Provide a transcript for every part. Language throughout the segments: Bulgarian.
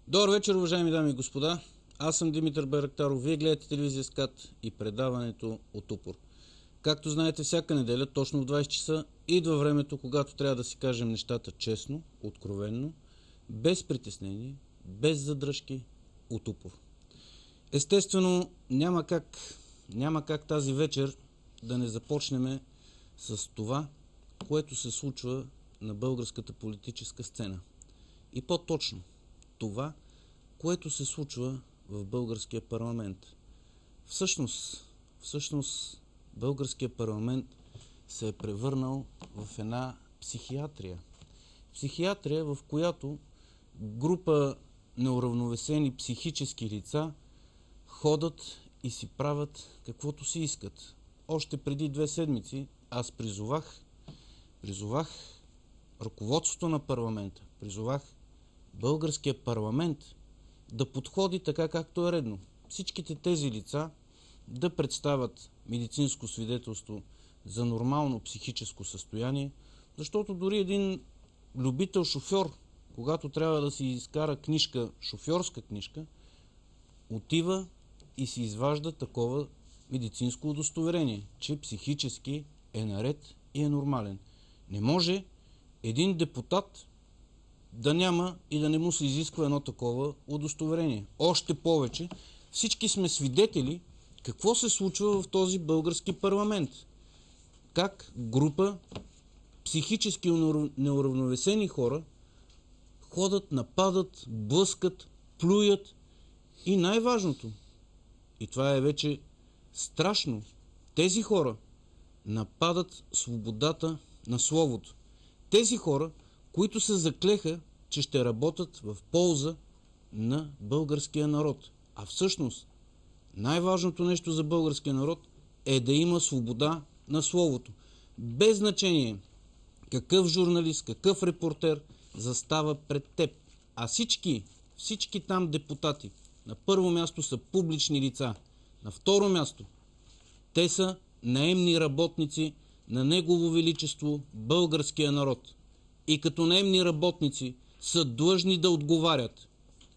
Добър вечер, уважаеми дами и господа. Аз съм Димитър Байрактаров. Вие гледате телевизия СКАТ и предаването от упор. Както знаете, всяка неделя, точно в 20 часа, идва времето, когато трябва да си кажем нещата честно, откровенно, без притеснение, без задръжки, от упор. Естествено, няма как тази вечер да не започнем с това, което се случва на българската политическа сцена. И по-точно, това, което се случва в българския парламент. Всъщност, българския парламент се е превърнал в една психиатрия. Психиатрия, в която група неуравновесени психически лица ходят и си правят каквото си искат. Още преди 2 седмици аз призовах ръководството на парламента, призовах българския парламент да подходи така, както е редно. Всичките тези лица да представят медицинско свидетелство за нормално психическо състояние, защото дори един любител шофьор, когато трябва да си изкара книжка, шофьорска книжка, отива и си изважда такова медицинско удостоверение, че психически е наред и е нормален. Не може един депутат да няма и да не му се изисква едно такова удостоверение. Още повече, всички сме свидетели какво се случва в този български парламент. Как група психически неуравновесени хора ходят, нападат, блъскат, плюят и най-важното, и това е вече страшно, тези хора нападат свободата на словото. Тези хора, които се заклеха, че ще работят в полза на българския народ. А всъщност, най-важното нещо за българския народ е да има свобода на словото. Без значение какъв журналист, какъв репортер застава пред теб. А всички там депутати, на първо място са публични лица. На второ място, те са наемни работници на Негово Величество българския народ. И като наемни работници са длъжни да отговарят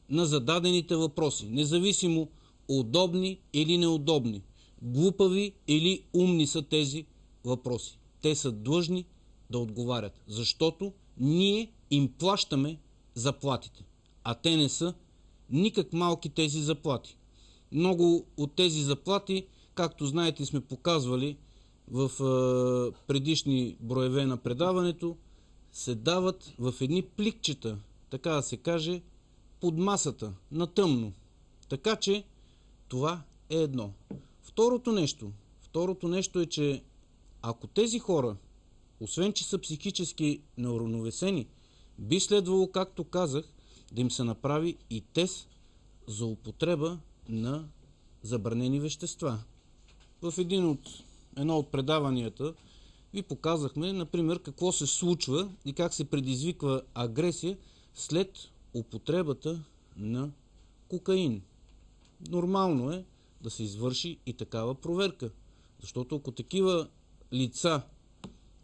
на зададените въпроси, независимо удобни или неудобни, глупави или умни са тези въпроси. Те са длъжни да отговарят, защото ние им плащаме заплатите, а те не са никак малки тези заплати. Много от тези заплати, както знаете, сме показвали в предишни броеве на предаването, се дават в едни пликчета, така да се каже, под масата, на тъмно. Така че това е едно. Второто нещо е, че ако тези хора, освен че са психически неуравновесени, би следвало, както казах, да им се направи и тест за употреба на забранени вещества. В едно от предаванията ви показахме, например, какво се случва и как се предизвиква агресия след употребата на кокаин. Нормално е да се извърши и такава проверка, защото ако такива лица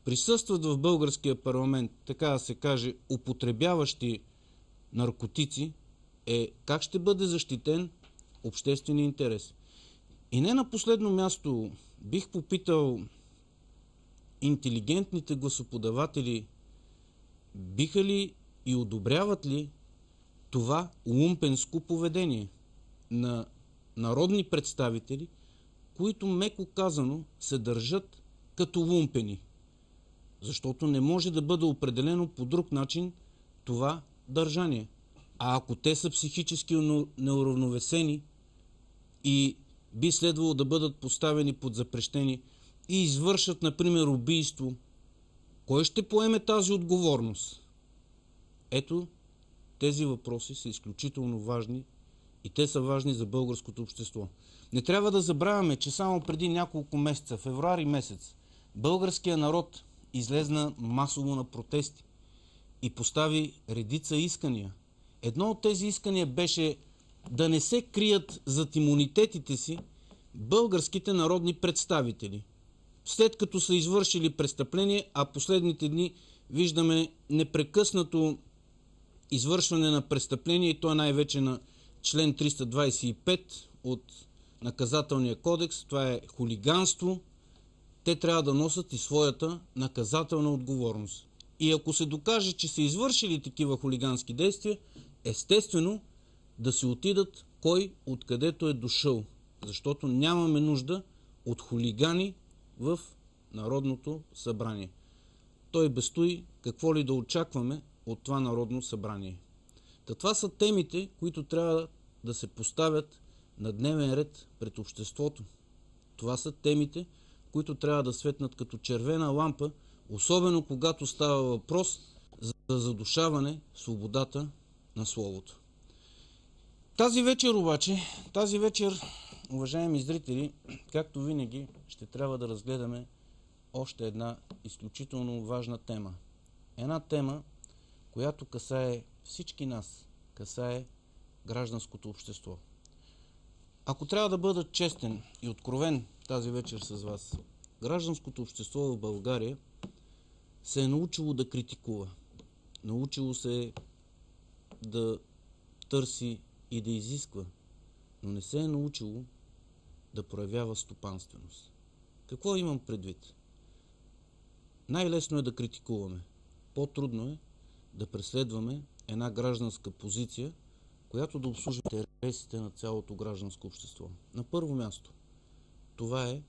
присъстват в българския парламент, така да се каже, употребяващи наркотици, как ще бъде защитен обществения интерес? И не на последно място бих попитал интелигентните гласоподаватели, биха ли и одобряват ли това лумпенско поведение на народни представители, които, меко казано, се държат като лумпени. Защото не може да бъде определено по друг начин това държание. А ако те са психически неуравновесени и би следвало да бъдат поставени под запрещение и извършат, например, убийство, кой ще поеме тази отговорност? Ето, тези въпроси са изключително важни и те са важни за българското общество. Не трябва да забравяме, че само преди няколко месеца, февруари месец, българския народ излезна масово на протести и постави редица искания. Едно от тези искания беше да не се крият зад имунитетите си българските народни представители, след като са извършили престъпление, а последните дни виждаме непрекъснато извършване на престъпление, и то е най-вече на член 325 от Наказателния кодекс. Това е хулиганство. Те трябва да носят и своята наказателна отговорност. И ако се докаже, че са извършили такива хулигански действия, естествено да си отидат кой откъдето е дошъл. Защото нямаме нужда от хулигани в Народното събрание. Той без той какво ли да очакваме от това Народно събрание. Това са темите, които трябва да се поставят на дневен ред пред обществото. Това са темите, които трябва да светнат като червена лампа, особено когато става въпрос за задушаване свободата на словото. Тази вечер, уважаеми зрители, както винаги, ще трябва да разгледаме още една изключително важна тема. Една тема, която касае всички нас, касае гражданското общество. Ако трябва да бъда честен и откровен тази вечер с вас, гражданското общество в България се е научило да критикува. Научило се да търси и да изисква, но не се е научило да проявява стопанственост. Какво имам предвид? Най-лесно е да критикуваме. По-трудно е да преследваме една гражданска позиция, която да обслужва интересите на цялото гражданско общество. На първо място, това е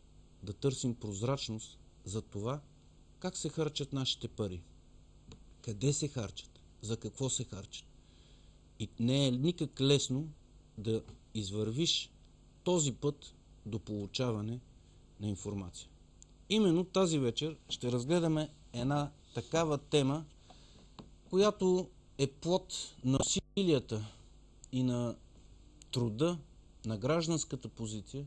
да търсим прозрачност за това как се харчат нашите пари. Къде се харчат? За какво се харчат? И не е никак лесно да извървиш този път до получаване на информация. Именно тази вечер ще разгледаме една такава тема, която е плод на усилията и на труда на гражданската позиция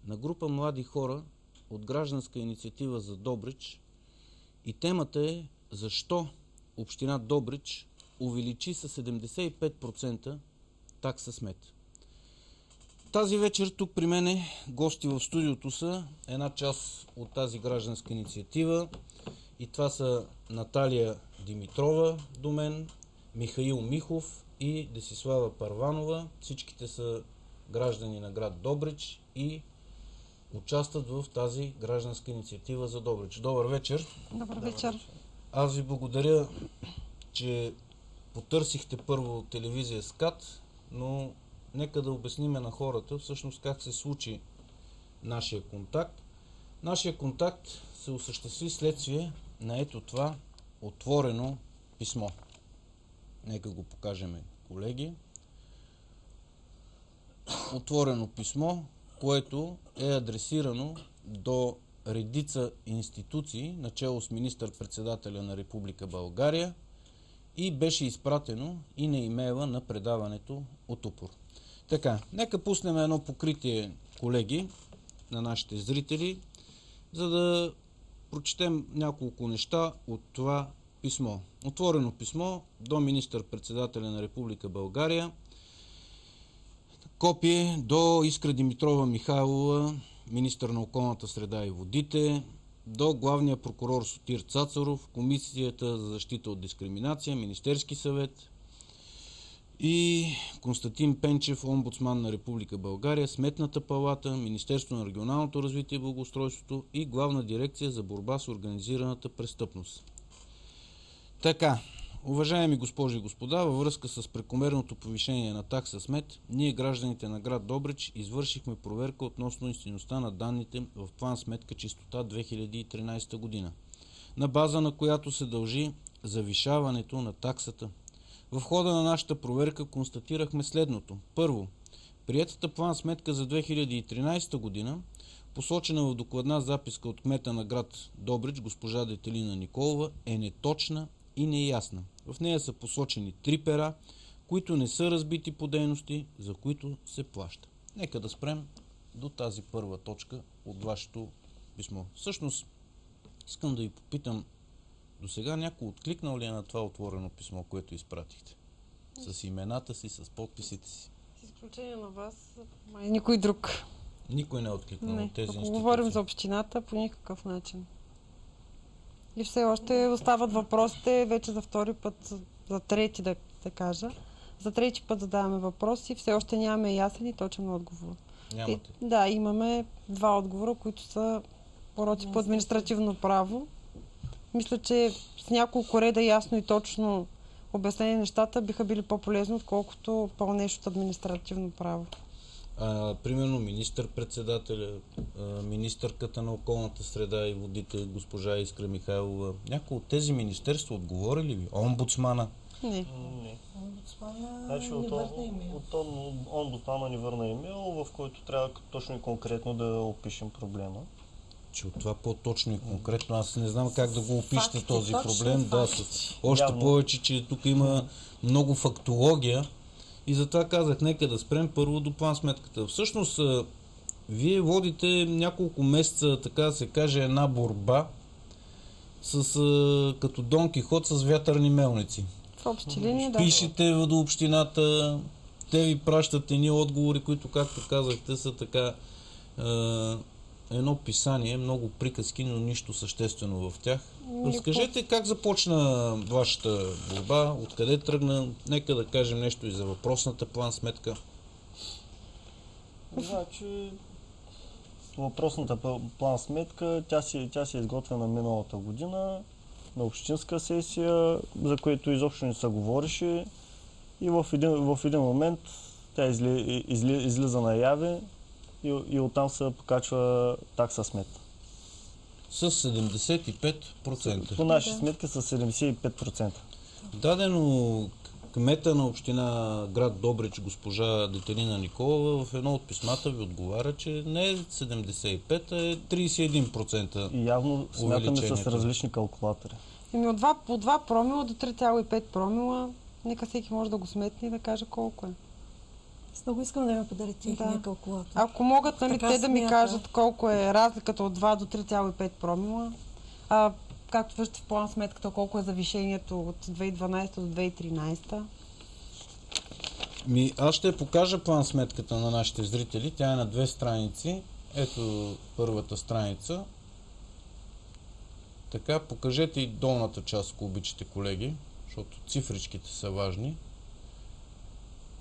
на група млади хора от гражданска инициатива за Добрич, и темата е защо община Добрич увеличи със 75% такса смет. Тази вечер тук при мене гости в студиото са една част от тази гражданска инициатива, и това са Наталия Димитрова до мен, Михаил Михов и Десислава Първанова. Всичките са граждани на град Добрич и участват в тази гражданска инициатива за Добрич. Добър вечер! Добър вечер! Аз ви благодаря, че потърсихте първо телевизия СКАТ, но нека да обясним на хората всъщност как се случи нашия контакт. Нашия контакт се осъществи следствие на ето това отворено писмо. Нека го покажем, колеги. Отворено писмо, което е адресирано до редица институции, начело с министър-председателя на Република България, и беше изпратено и на имейла на предаването от УПОР. Така, нека пуснем едно покритие, колеги, на нашите зрители, за да прочетем няколко неща от това писмо. Отворено писмо до министър-председателя на Република България. Копие до Искра Димитрова Михайлова, министър на околната среда и водите, до главния прокурор Сотир Цацаров, Комисията за защита от дискриминация, Министерски съвет, и Константин Пенчев, омбудсман на Република България, Сметната палата, Министерство на регионалното развитие и благоустройството и Главна дирекция за борба с организираната престъпност. Така, уважаеми госпожи и господа, във връзка с прекомерното повишение на такса смет, ние, гражданите на град Добрич, извършихме проверка относно истинността на данните в план сметка чистота 2013 година, на база на която се дължи завишаването на таксата. В хода на нашата проверка констатирахме следното. Първо, приетата план сметка за 2013 година, посочена в докладна записка от кмета на град Добрич, госпожа Детелина Николова, е неточна и неясна. В нея са посочени 3 пера, които не са разбити по дейности, за които се плаща. Нека да спрем до тази първа точка от вашето писмо. Всъщност, искам да ви попитам, до сега някой откликнал ли е на това отворено писмо, което изпратихте? С имената си, с подписите си? С изключение на вас, май никой друг. Никой не е откликнал от тези институции? Ако говорим за общината, по никакъв начин. И все още остават въпросите, вече за втори път за трети да кажа. За трети път задаваме въпроси, все още нямаме ясен и точен отговор. Нямате. Да, имаме 2 отговора, които са уроци по административно право. Мисля, че с няколко реда ясно и точно обяснение нещата биха били по-полезни, отколкото пълнеш от административно право. Примерно министър-председателя, министърката на околната среда и водите, госпожа Искра Михайлова. Някой от тези министерства отговори ли ви? Омбудсмана? Не. Не. Омбудсмана Значи ни върна имейл. от омбудсмана ни върна имейл, в който трябва точно и конкретно да опишем проблема. Че от това по-точно и конкретно, аз не знам как да го опишете Факти, този точно проблем. Да, още Явно. повече, че тук има много фактология и затова казах, нека да спрем първо до план сметката. Всъщност, вие водите няколко месеца, така да се каже, една борба като Дон Кихот с вятърни мелници. В общи линии, да. Пишете до общината, те ви пращат едни отговори, които, както казахте, са така едно писание, много приказки, но нищо съществено в тях. Разкажете как започна вашата борба, откъде тръгна, нека да кажем нещо и за въпросната план сметка. Значи, въпросната план сметка, тя се изготвя на миналата година, на общинска сесия, за което изобщо не се говореше и в един момент тя излиза наяве и оттам се покачва такса смет. С 75%. По наши сметки с 75%. Дадено кмета на община град Добрич, госпожа Детелина Николова, в едно от писмата ви отговаря, че не е 75, а е 31%. И явно смятаме с увеличението. различни калкулатори. От 2 промила до 3,5 промила, нека всеки може да го сметне и да каже колко е. Аз много искам да ми подарите техния калкулатор. Ако могат, нали, Така те да ми смята. кажат колко е разликата от 2 до 3,5 промила, както виждате в план сметката, колко е завишението от 2012 до 2013. Аз ще покажа план сметката на нашите зрители. Тя е на 2 страници. Ето първата страница. Така, покажете и долната част, ако обичате, колеги, защото цифричките са важни.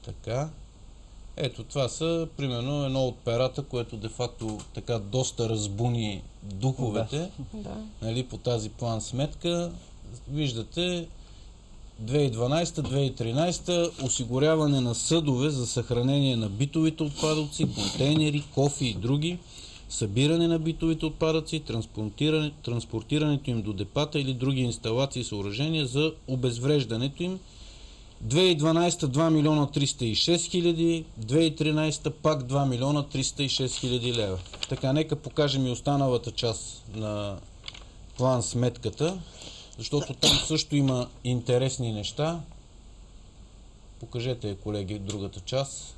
Така. Ето, това са, примерно, едно от перата, което де-факто така доста разбуни духовете, Да. нали, по тази план сметка. Виждате, 2012-2013 осигуряване на съдове за съхранение на битовите отпадъци, контейнери, кофи и други, събиране на битовите отпадъци, транспортирането им до депата или други инсталации и съоръжения за обезвреждането им. 2012 2 милиона 306 хиляди, 2013 пак 2 милиона 306 хиляди лева. Така, нека покажем и останалата част на план сметката, защото там също има интересни неща. Покажете, колеги, другата част.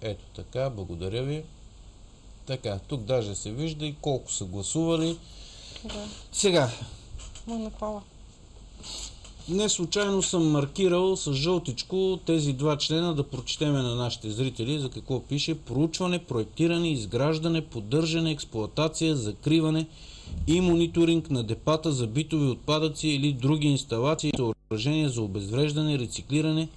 Ето така, благодаря ви. Така, тук даже се вижда и колко са гласували. Да. Сега, Хвала. не случайно съм маркирал с жълтичко тези 2 члена, да прочетеме на нашите зрители за какво пише: проучване, проектиране, изграждане, поддържане, експлоатация, закриване и мониторинг на депата за битови отпадъци или други инсталации и съоръжения за обезвреждане, рециклиране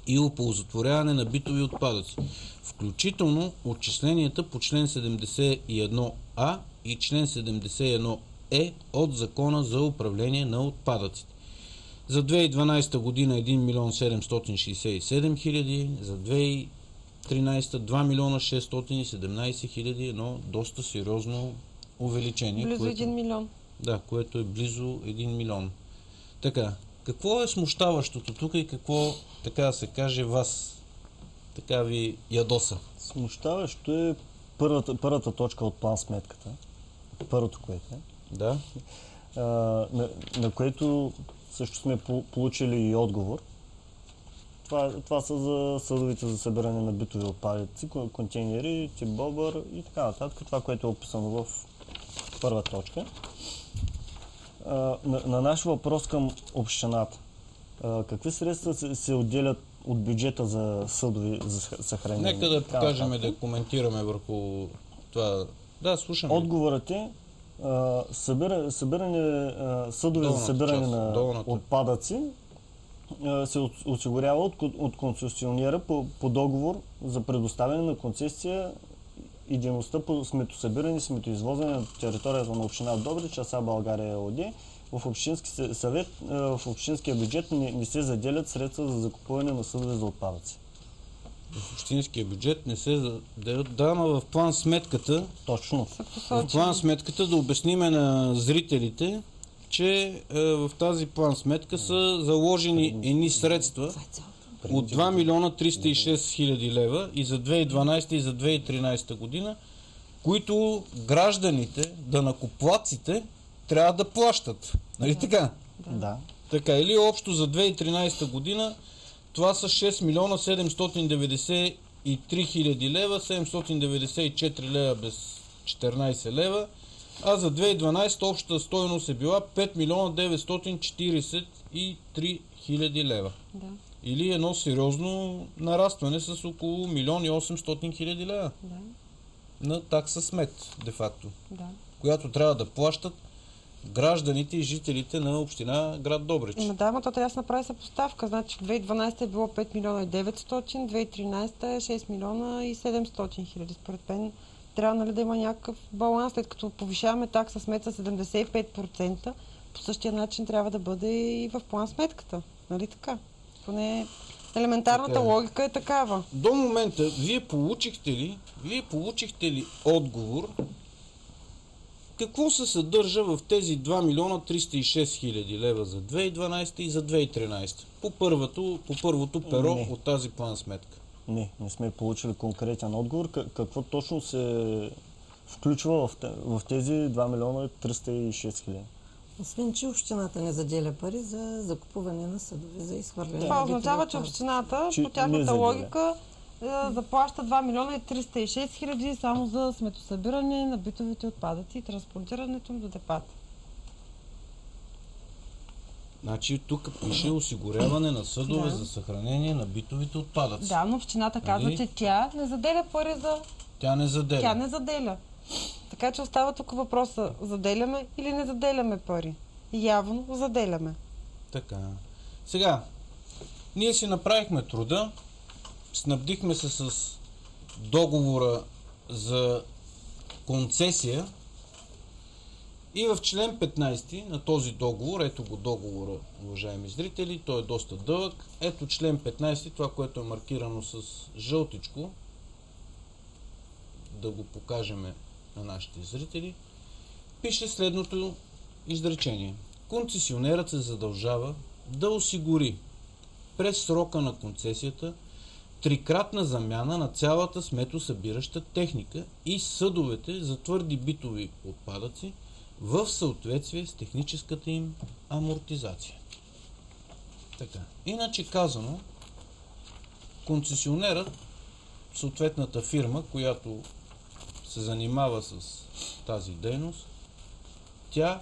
и оползотворяване на битови отпадъци, включително отчисленията по член 71А и член 71Е от Закона за управление на отпадъците. За 2012 година 1 милион 767 хиляди, за 2013 2 милиона 617 хиляди, едно доста сериозно увеличение. Близо 1 милион. Да, което е близо 1 милион. Така, какво е смущаващото тук и какво, така да се каже, вас така ви ядоса? Смущаващо е първата точка от план сметката. Първото, което е. Да. На което също сме получили и отговор. Това са за съдовите за събиране на битови отпадъци, контейнери, тип бобър и така нататък. Това, което е описано в първа точка. На наш въпрос към общината. Какви средства се отделят от бюджета за съдови за съхранение? Нека да покажем и да коментираме върху това. Да, слушам. Отговорът е Съдове за събиране на долната. отпадъци се осигурява от концесионера по договор за предоставяне на концесия и дейността по сметосъбиране и сметоизвозване на територията на община Добрич, АСА България ЕООД. В Общински съвет, в общинския бюджет не се заделят средства за закупуване на съдове за отпадъци. В общинския бюджет не се заделят, да, но в план сметката, Точно. в план сметката да обясниме на зрителите, че в тази план сметка са заложени едни средства от 2 милиона 306 хиляди лева и за 2012 и за 2013 година, които гражданите, данъкоплатците, трябва да плащат. Нали така? Да. Така, или общо за 2013 година това са 6 милиона 793 хиляди лева, 794 лева без 14 лева, а за 2012 общата стойност е била 5 милиона 943 хиляди лева. Да. Или едно сериозно нарастване с около 1 800 хиляди лева Да. на такса смет, де-факто, Да. която трябва да плащат гражданите и жителите на община град Добрич. Да, но то трябва да се направи съпоставка. Значи в 2012 е било 5 милиона и 900, 2013 е 6 милиона и 700 хиляди. Според мен трябва, нали, да има някакъв баланс, след като повишаваме такса смет с 75%, по същия начин трябва да бъде и в план сметката. Нали така? Поне елементарната логика е такава. До момента вие получихте ли отговор какво се съдържа в тези 2 милиона 306 хиляди лева за 2012 и за 2013 по първото перо Не. от тази план сметка? Не сме получили конкретен отговор. Какво точно се включва в тези 2 милиона 306 хиляди? Освен, че общината не заделя пари за закупуване на съдове, за изхвърляне. Това означава, че общината, по тяхната логика, заплаща 2 милиона и 306 хиляди само за сметосъбиране на битовите отпадъци и транспортирането им до депата. Значи тук пише осигуряване на съдове за съхранение на битовите отпадъци. Да, но общината казва, че тя не заделя пари за... Тя не заделя. Тя не заделя. Така че остава тук въпроса, заделяме или не заделяме пари? Явно заделяме. Така. Сега, ние си направихме труда, снабдихме се с договора за концесия и в член 15 на този договор, ето го договора, уважаеми зрители, той е доста дълъг, ето член 15, това, което е маркирано с жълтичко, да го покажем на нашите зрители, пише следното изречение. Концесионерът се задължава да осигури през срока на концесията трикратна замяна на цялата сметосъбираща техника и съдовете за твърди битови отпадъци в съответствие с техническата им амортизация. Така. Иначе казано, концесионерът, съответната фирма, която се занимава с тази дейност, тя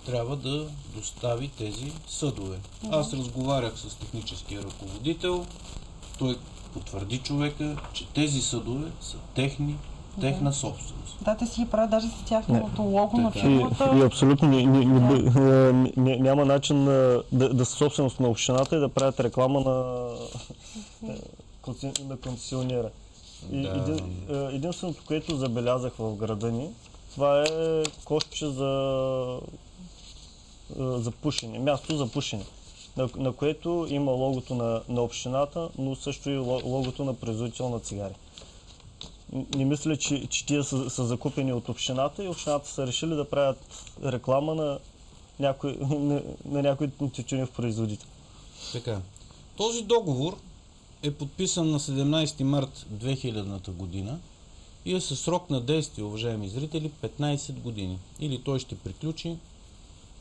трябва да достави тези съдове. Аз разговарях с техническия ръководител, той потвърди човека, че тези съдове са техна собственост. Да, те си ги правят даже с тяхното лого на фирмата. И абсолютно няма начин да са собственост на общината и да правят реклама на концесионера. Единственото, което забелязах в града ни, това е кошче за пушене, място за пушене, на което има логото на общината, но също и логото на производител на цигари. Не мисля, че тия са закупени от общината и общината са решили да правят реклама на някой тютюнев производител. Така. Този договор е подписан на 17 март 2000 година и е със срок на действие, уважаеми зрители, 15 години. Или той ще приключи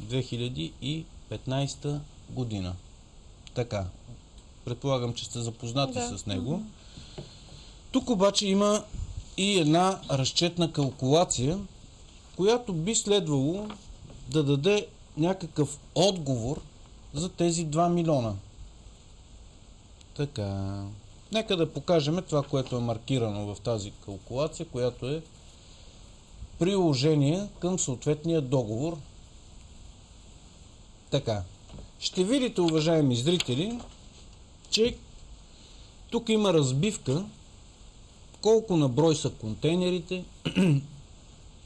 2015 година. Така. Предполагам, че сте запознати с него. Тук обаче има и една разчетна калкулация, която би следвало да даде някакъв отговор за тези 2 милиона. Така. Нека да покажем това, което е маркирано в тази калкулация, която е приложение към съответния договор. Така. Ще видите, уважаеми зрители, че тук има разбивка колко на брой са контейнерите,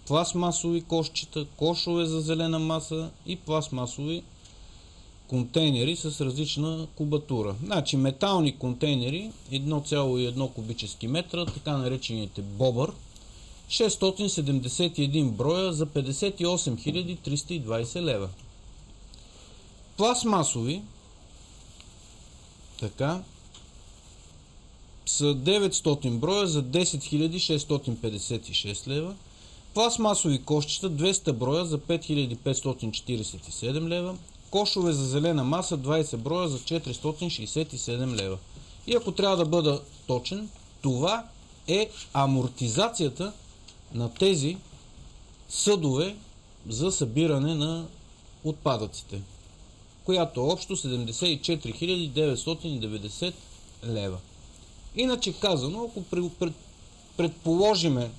пластмасови кошчета, кошове за зелена маса и пластмасови контейнери с различна кубатура. Значи метални контейнери 1,1 кубически метра, така наречените бобър, 671 броя за 58 320 лева. Пластмасови така са 900 броя за 10 656 лева. Пластмасови кошчета 200 броя за 5547 лева. Кошове за зелена маса 20 броя за 467 лева. И ако трябва да бъда точен, това е амортизацията на тези съдове за събиране на отпадъците, която е общо 74 990 лева. Иначе казано, ако предположиме,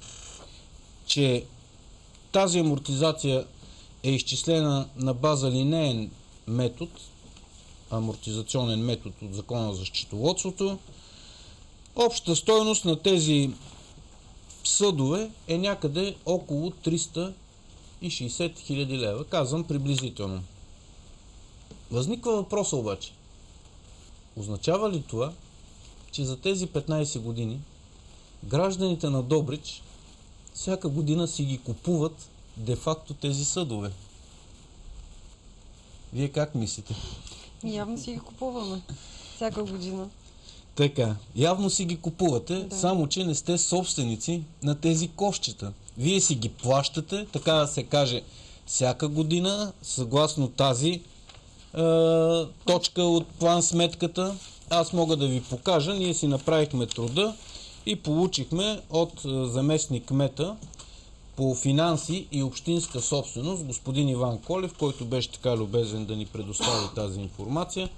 че тази амортизация е изчислена на база линеен метод, амортизационен метод от Закона за счетоводството, общата стойност на тези съдове е някъде около 360 000 лева. Казвам приблизително. Възниква въпроса обаче. Означава ли това, че за тези 15 години гражданите на Добрич всяка година си ги купуват де-факто тези съдове? Вие как мислите? Явно си ги купуваме всяка година. Така, явно си ги купувате, да. Само че не сте собственици на тези кошчета. Вие си ги плащате, така да се каже, всяка година, съгласно тази точка от план сметката. Аз мога да ви покажа, ние си направихме труда и получихме от заместник кмета по финанси и общинска собственост, господин Иван Колев, който беше така любезен да ни предостави тази информация,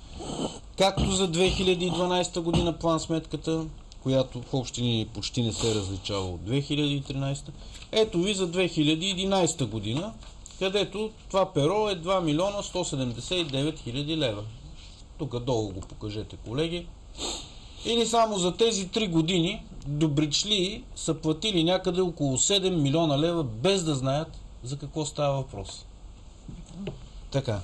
както за 2012 година план сметката, която в общини почти не се различава от 2013. Ето ви за 2011 година, където това перо е 2 милиона 179 хиляди лева. Тук долу го покажете, колеги. Или само за тези 3 години добричлии са платили някъде около 7 милиона лева, без да знаят за какво става въпрос. Така.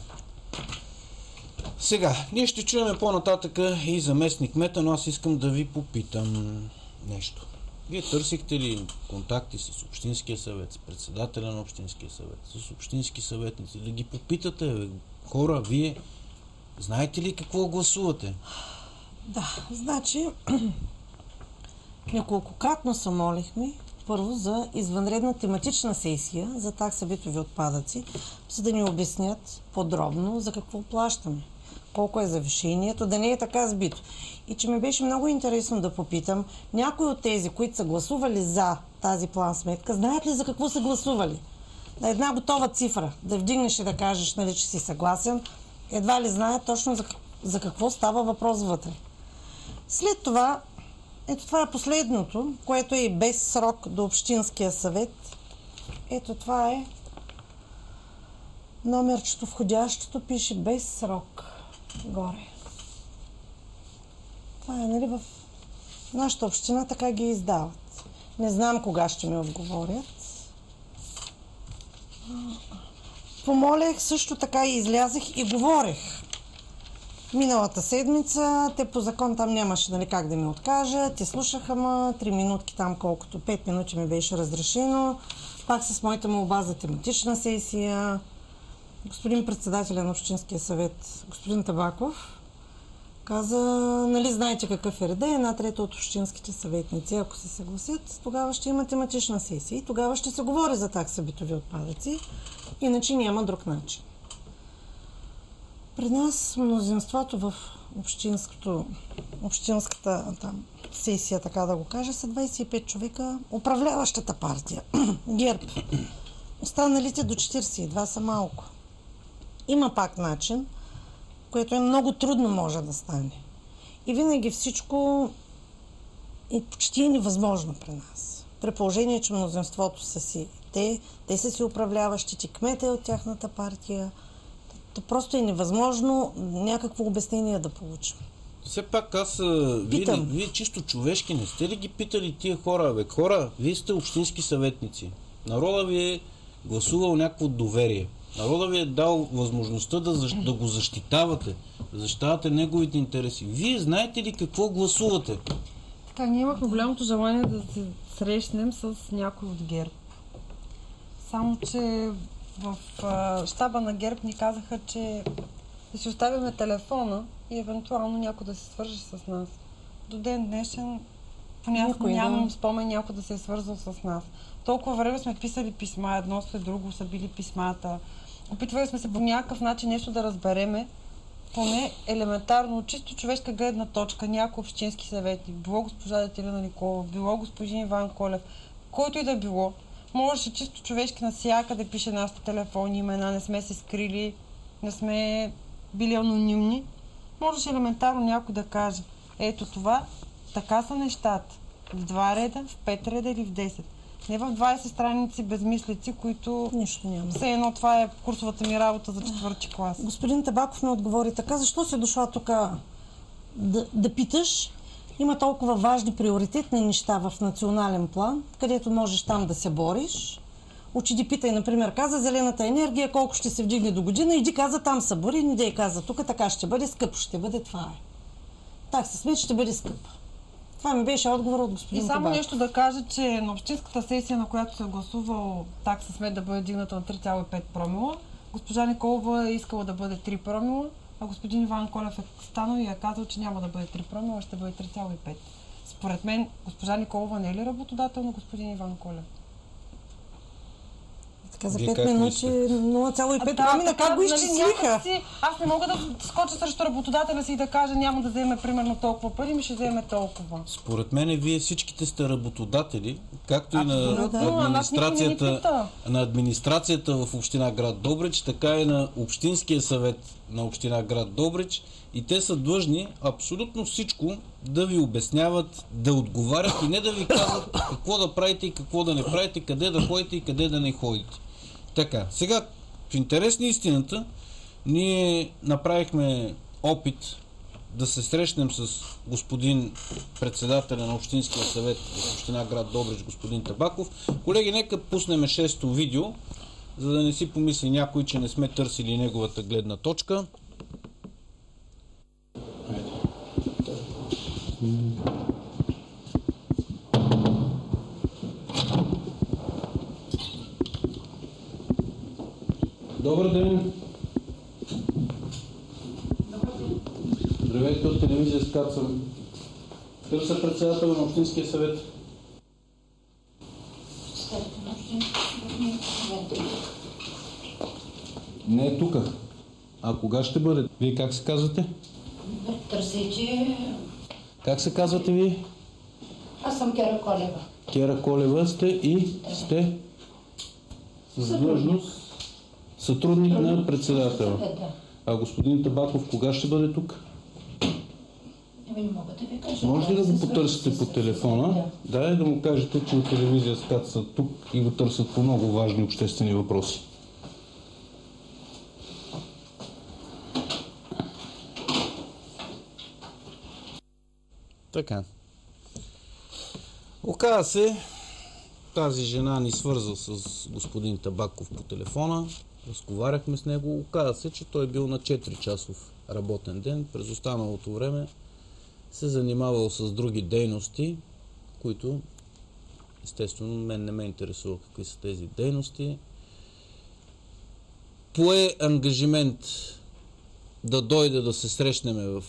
Сега, ние ще чуем по-нататъка и заместник кмета, но аз искам да ви попитам нещо. Вие търсихте ли контакти с Общинския съвет, с председателя на Общинския съвет, с общински съветници, да ги попитате, хора, вие знаете ли какво гласувате? Да, значи неколкократно се молихме първо за извънредна тематична сесия за такса битови отпадъци, за да ни обяснят подробно за какво плащаме, колко е завишението, да не е така сбито. И че ми беше много интересно да попитам, някои от тези, които са гласували за тази план сметка, знаят ли за какво са гласували? На една готова цифра, да вдигнеш и да кажеш, нали, че си съгласен, едва ли знаят точно за какво става въпрос вътре. След това, ето това е последното, което е и без срок до Общинския съвет. Ето това е номерчето входящото, пише без срок горе. Това е, нали, в нашата община така ги издават. Не знам кога ще ми отговорят. Помолех, също така и излязах и говорех. Миналата седмица, те по закон там нямаше, нали, как да ми откажат. Те слушаха ма 3 минутки там, колкото 5 минути ми беше разрешено. Пак с моята молба за тематична сесия. Господин председателя на Общинския съвет, господин Табаков, каза, нали, знаете какъв е реда, 1/3 от общинските съветници, ако се съгласят, тогава ще има тематична сесия и тогава ще се говори за такса битови отпадъци, иначе няма друг начин. При нас мнозинството в общинската там, сесия, така да го кажа, са 25 човека, управляващата партия, ГЕРБ. Останалите до 42 са малко. Има пак начин, което е много трудно може да стане. И винаги всичко е почти невъзможно при нас. При положение, че мнозинството са си те са си управляващите, кмета е от тяхната партия. То просто е невъзможно някакво обяснение да получим. Все пак аз... Питам. Вие чисто човешки не сте ли ги питали тия хора? Бе, хора, вие сте общински съветници. Народа ви е гласувал някакво доверие. Народа ви е дал възможността да го защитавате, да защитавате неговите интереси. Вие знаете ли какво гласувате? Така, ние имахме голямото желание да се срещнем с някой от ГЕРБ. Само, че в щаба на ГЕРБ ни казаха, че да си оставяме телефона и евентуално някой да се свърже с нас. До ден днешен понякога нямам спомен някой да се е свързал с нас. Толкова време сме писали писма, едно след друго са били писмата. Опитвали сме се по някакъв начин нещо да разбереме, поне елементарно, чисто човешка гледна точка, някой общински съветник, било госпожа Детелина Николова, било господин Иван Колев, който и да било, можеше чисто човешки навсякъде пише нашите телефони, имена, не сме се скрили, не сме били анонимни. Можеше елементарно някой да каже, ето това, така са нещата. В 2 реда, в 5 реда или в 10. Не в 20 страници безмислици, които... Нищо няма. Все едно това е курсовата ми работа за 4-ти клас. Господин Табаков ми отговори така, защо си дошла тук да питаш? Има толкова важни приоритетни неща в национален план, където можеш там да се бориш. Отиди питай, например, каза зелената енергия, колко ще се вдигне до година. Иди каза, там са бори, не дей каза, тук така ще бъде, скъпо ще бъде, това е. Такса смет ще бъде скъпа. Това ми беше отговор от господин И само Табаков. нещо да кажа, че на общинската сесия, на която се е гласувал такса смет да бъде дигната на 3,5 промила, госпожа Николова е искала да бъде 3 промила, а господин Иван Колев е станал и е казал, че няма да бъде 3 промила, ще бъде 3,5. Според мен, госпожа Николова не е ли работодател на господин Иван Колев? Така за Вие 5 как минути мислите? 0,5 промила, как го изчислиха? Аз не мога да скоча срещу работодателя си и да кажа няма да вземе примерно толкова пари, ми ще вземе толкова. Според мен вие всичките сте работодатели, както и Абсолютно, на администрацията в община град Добрич, така и на Общинския съвет на община град Добрич. И те са длъжни абсолютно всичко да ви обясняват, да отговарят и не да ви казват какво да правите и какво да не правите, къде да ходите и къде да не ходите. Така, сега в интерес на истината, ние направихме опит да се срещнем с господин председателя на Общинския съвет в община град Добрич, господин Табаков. Колеги, нека пуснем 6-то видео, за да не си помисли някой, че не сме търсили неговата гледна точка. Добър ден! Здравейте, от телевизия СКАТ съм. Търся председател на Общинския съвет. Не е тук. А кога ще бъде? Вие как се казвате? Търсете. Как се казвате вие? Аз съм Кера Колева. Кера Колева сте и сте с длъжност сътрудник на председател. Да. А господин Табаков кога ще бъде тук? Не мога да ви кажа. Може ли да го потърсите по телефона? Да, и да му кажете, че от телевизия СКАТ са тук и го търсят по много важни обществени въпроси. Така. Оказа се, тази жена ни свърза с господин Табаков по телефона, разговаряхме с него, оказа се, че той бил на 4-часов работен ден, през останалото време се занимавал с други дейности, които естествено мен не ме интересува какви са тези дейности. Пое ангажимент да дойде да се срещнем в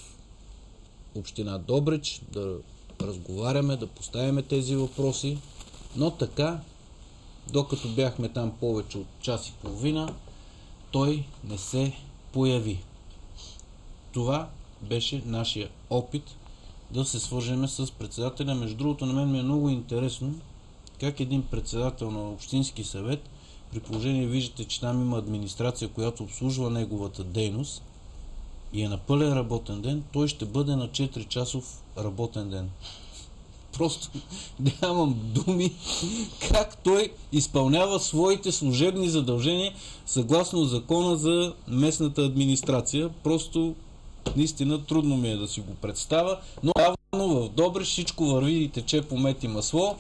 община Добрич, да разговаряме, да поставяме тези въпроси, но така, докато бяхме там повече от час и половина, той не се появи. Това беше нашия опит да се свържем с председателя. Между другото, на мен ми е много интересно как един председател на Общински съвет, при положение виждате, че там има администрация, която обслужва неговата дейност и е на пълен работен ден, той ще бъде на 4-часов работен ден. Просто нямам думи как той изпълнява своите служебни задължения съгласно закона за местната администрация. Просто наистина трудно ми е да си го представя, но явно в Добрич всичко върви и тече по мед и масло.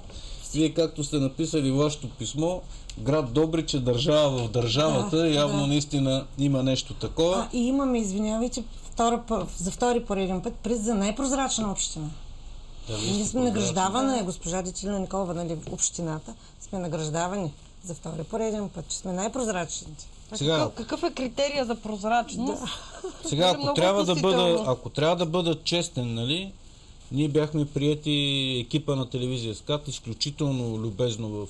Вие, както сте написали в вашето писмо, град Добрич е държава в държавата, явно наистина има нещо такова. И имаме, извинявайте, за втори пореден път приз за най-прозрачна община. Ние сме награждавани, госпожа Детелина Николова, нали, в общината, сме награждавани за втори пореден път, че сме най-прозрачните. Сега, какъв е критерия за прозрачност? Сега, ако трябва да бъда честен, нали, ние бяхме приети екипа на телевизия СКАТ изключително любезно в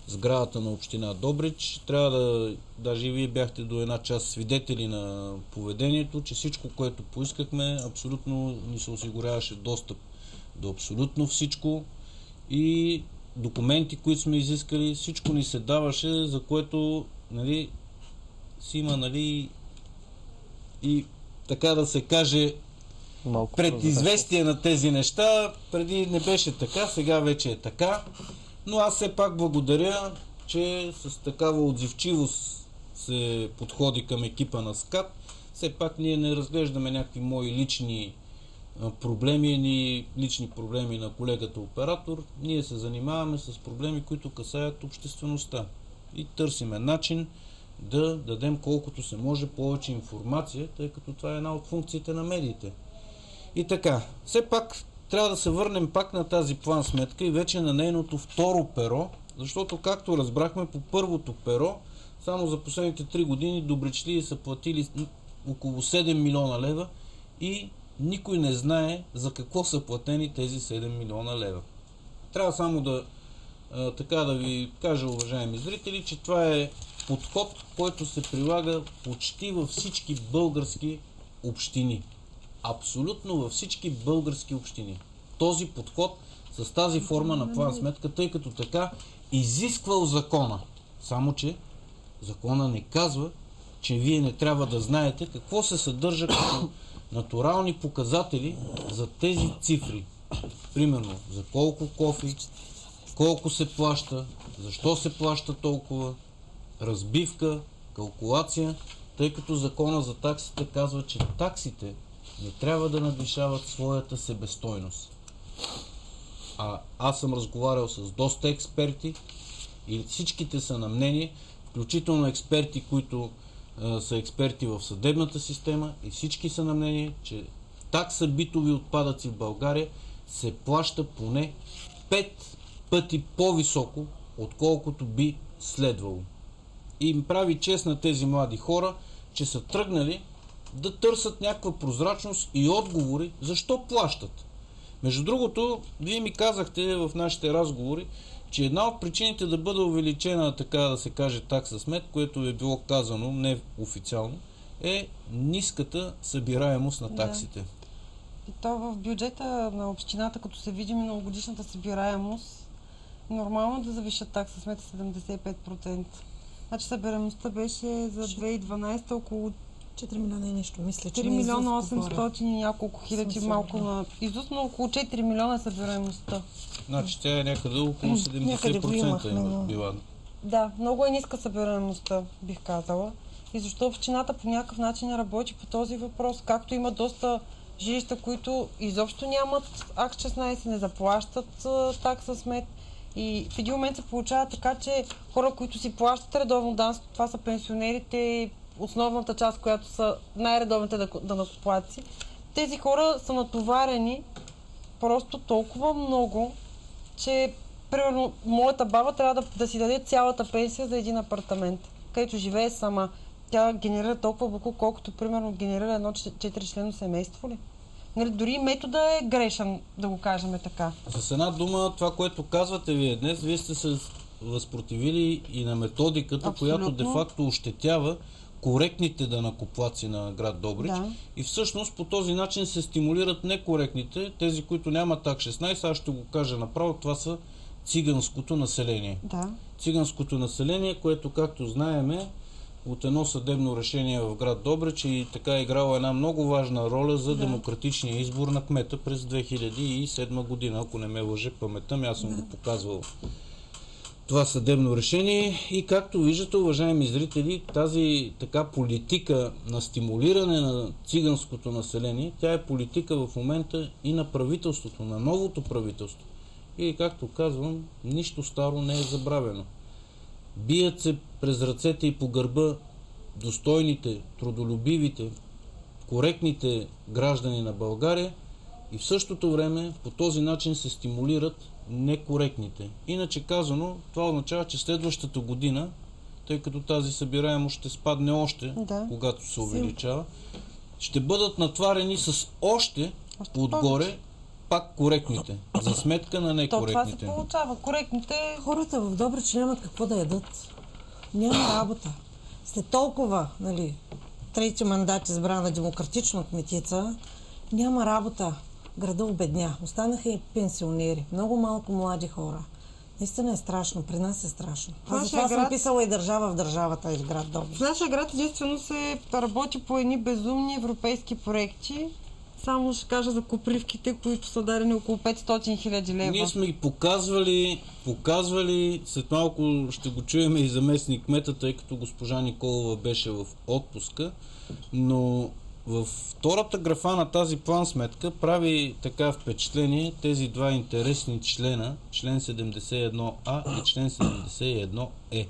сградата на община Добрич. Трябва да, даже и вие бяхте до една част свидетели на поведението, че всичко, което поискахме, абсолютно ни се осигуряваше достъп до абсолютно всичко и документи, които сме изискали, всичко ни се даваше, за което, нали, си има, нали, и така да се каже, предизвестие на тези неща. Преди не беше така, сега вече е така. Но аз все пак благодаря, че с такава отзивчивост се подходи към екипа на СКАТ. Все пак ние не разглеждаме някакви мои лични проблеми или лични проблеми на колегата оператор. Ние се занимаваме с проблеми, които касаят обществеността. И търсиме начин да дадем колкото се може повече информация, тъй като това е една от функциите на медиите. И така, все пак трябва да се върнем пак на тази план сметка и вече на нейното второ перо, защото, както разбрахме, по първото перо, само за последните 3 години добричливи са платили около 7 милиона лева и никой не знае за какво са платени тези 7 милиона лева. Трябва само да ви кажа, уважаеми зрители, че това е подход, който се прилага почти във всички български общини. Абсолютно във всички български общини. Този подход с тази форма на план сметка, тъй като така изисквал закона. Само че закона не казва, че вие не трябва да знаете какво се съдържа като натурални показатели за тези цифри. Примерно, за колко кофи, колко се плаща, защо се плаща толкова, разбивка, калкулация, тъй като закона за таксите казва, че таксите не трябва да надвишават своята себестойност. Аз съм разговарял с доста експерти и всичките са на мнение, включително експерти, които са експерти в съдебната система, и всички са на мнение, че такса битови отпадъци в България се плаща поне 5 пъти по-високо, отколкото би следвало. И им прави чест на тези млади хора, че са тръгнали да търсят някаква прозрачност и отговори защо плащат. Между другото, вие ми казахте в нашите разговори, че една от причините да бъде увеличена, така да се каже, такса смет, което е било казано неофициално, е ниската събираемост на таксите. Да. И то в бюджета на общината, като се види миналогодишната събираемост, нормално да завишат такса смет 75%. Значи събираемостта беше за 2012 около 4 милиона и нещо, мисля, че 4 милиона 800 и няколко хиляди, малко на изус, но около 4 милиона събираемостта. Значи тя е някъде около 70% била. Да, много е ниска събираемостта, бих казала. И защо общината по някакъв начин не работи по този въпрос, както има доста жилища, които изобщо нямат акт 16, не заплащат такса смет. И в един момент се получава така, че хора, които си плащат редовно данък, това са пенсионерите, основната част, която са най-редовните данъкоплатци, тези хора са натоварени просто толкова много, че примерно моята баба трябва да си даде цялата пенсия за един апартамент, където живее сама. Тя генерира толкова буклук, колкото примерно генерира едно 4-членно семейство ли? Нали, дори метода е грешен, да го кажем така. С една дума, това, което казвате вие днес, вие сте се възпротивили и на методиката, абсолютно, която де-факто ощетява коректните данъкоплатци на град Добрич. Да. И всъщност по този начин се стимулират некоректните, тези, които нямат АК 16, аз ще го кажа направо, това са циганското население. Да. Циганското население, което, както знаеме, от едно съдебно решение в град Добрич и така е играла една много важна роля за демократичния избор на кмета през 2007 година, ако не ме лъже паметта, аз съм го показвал това съдебно решение. И както виждате, уважаеми зрители, тази така политика на стимулиране на циганското население, тя е политика в момента и на правителството, на новото правителство. И както казвам, нищо старо не е забравено. Бият се през ръцете и по гърба достойните, трудолюбивите, коректните граждани на България и в същото време по този начин се стимулират некоректните. Иначе казано, това означава, че следващата година, тъй като тази събираемост ще спадне още, когато се увеличава, ще бъдат натварени с още отгоре пак коректните, за сметка на некоректните. Това се получава. Коректните... Хората в Добрич нямат какво да ядат. Няма работа. След толкова, трети мандат избрана демократично кметица, няма работа. Града обедня. Останаха и пенсионери. Много малко млади хора. Наистина е страшно. При нас е страшно. Аз затова съм писала и държава в държавата и в град Добрич. В нашия град единствено се работи по едни безумни европейски проекти. Само ще кажа за копривките, които са дадени около 500 хиляди лева. Ние сме ги показвали, след малко ще го чуем и заместник кмета, тъй като госпожа Николова беше в отпуска, но във втората графа на тази план-сметка прави така впечатление тези два интересни члена, член 71А и член 71Е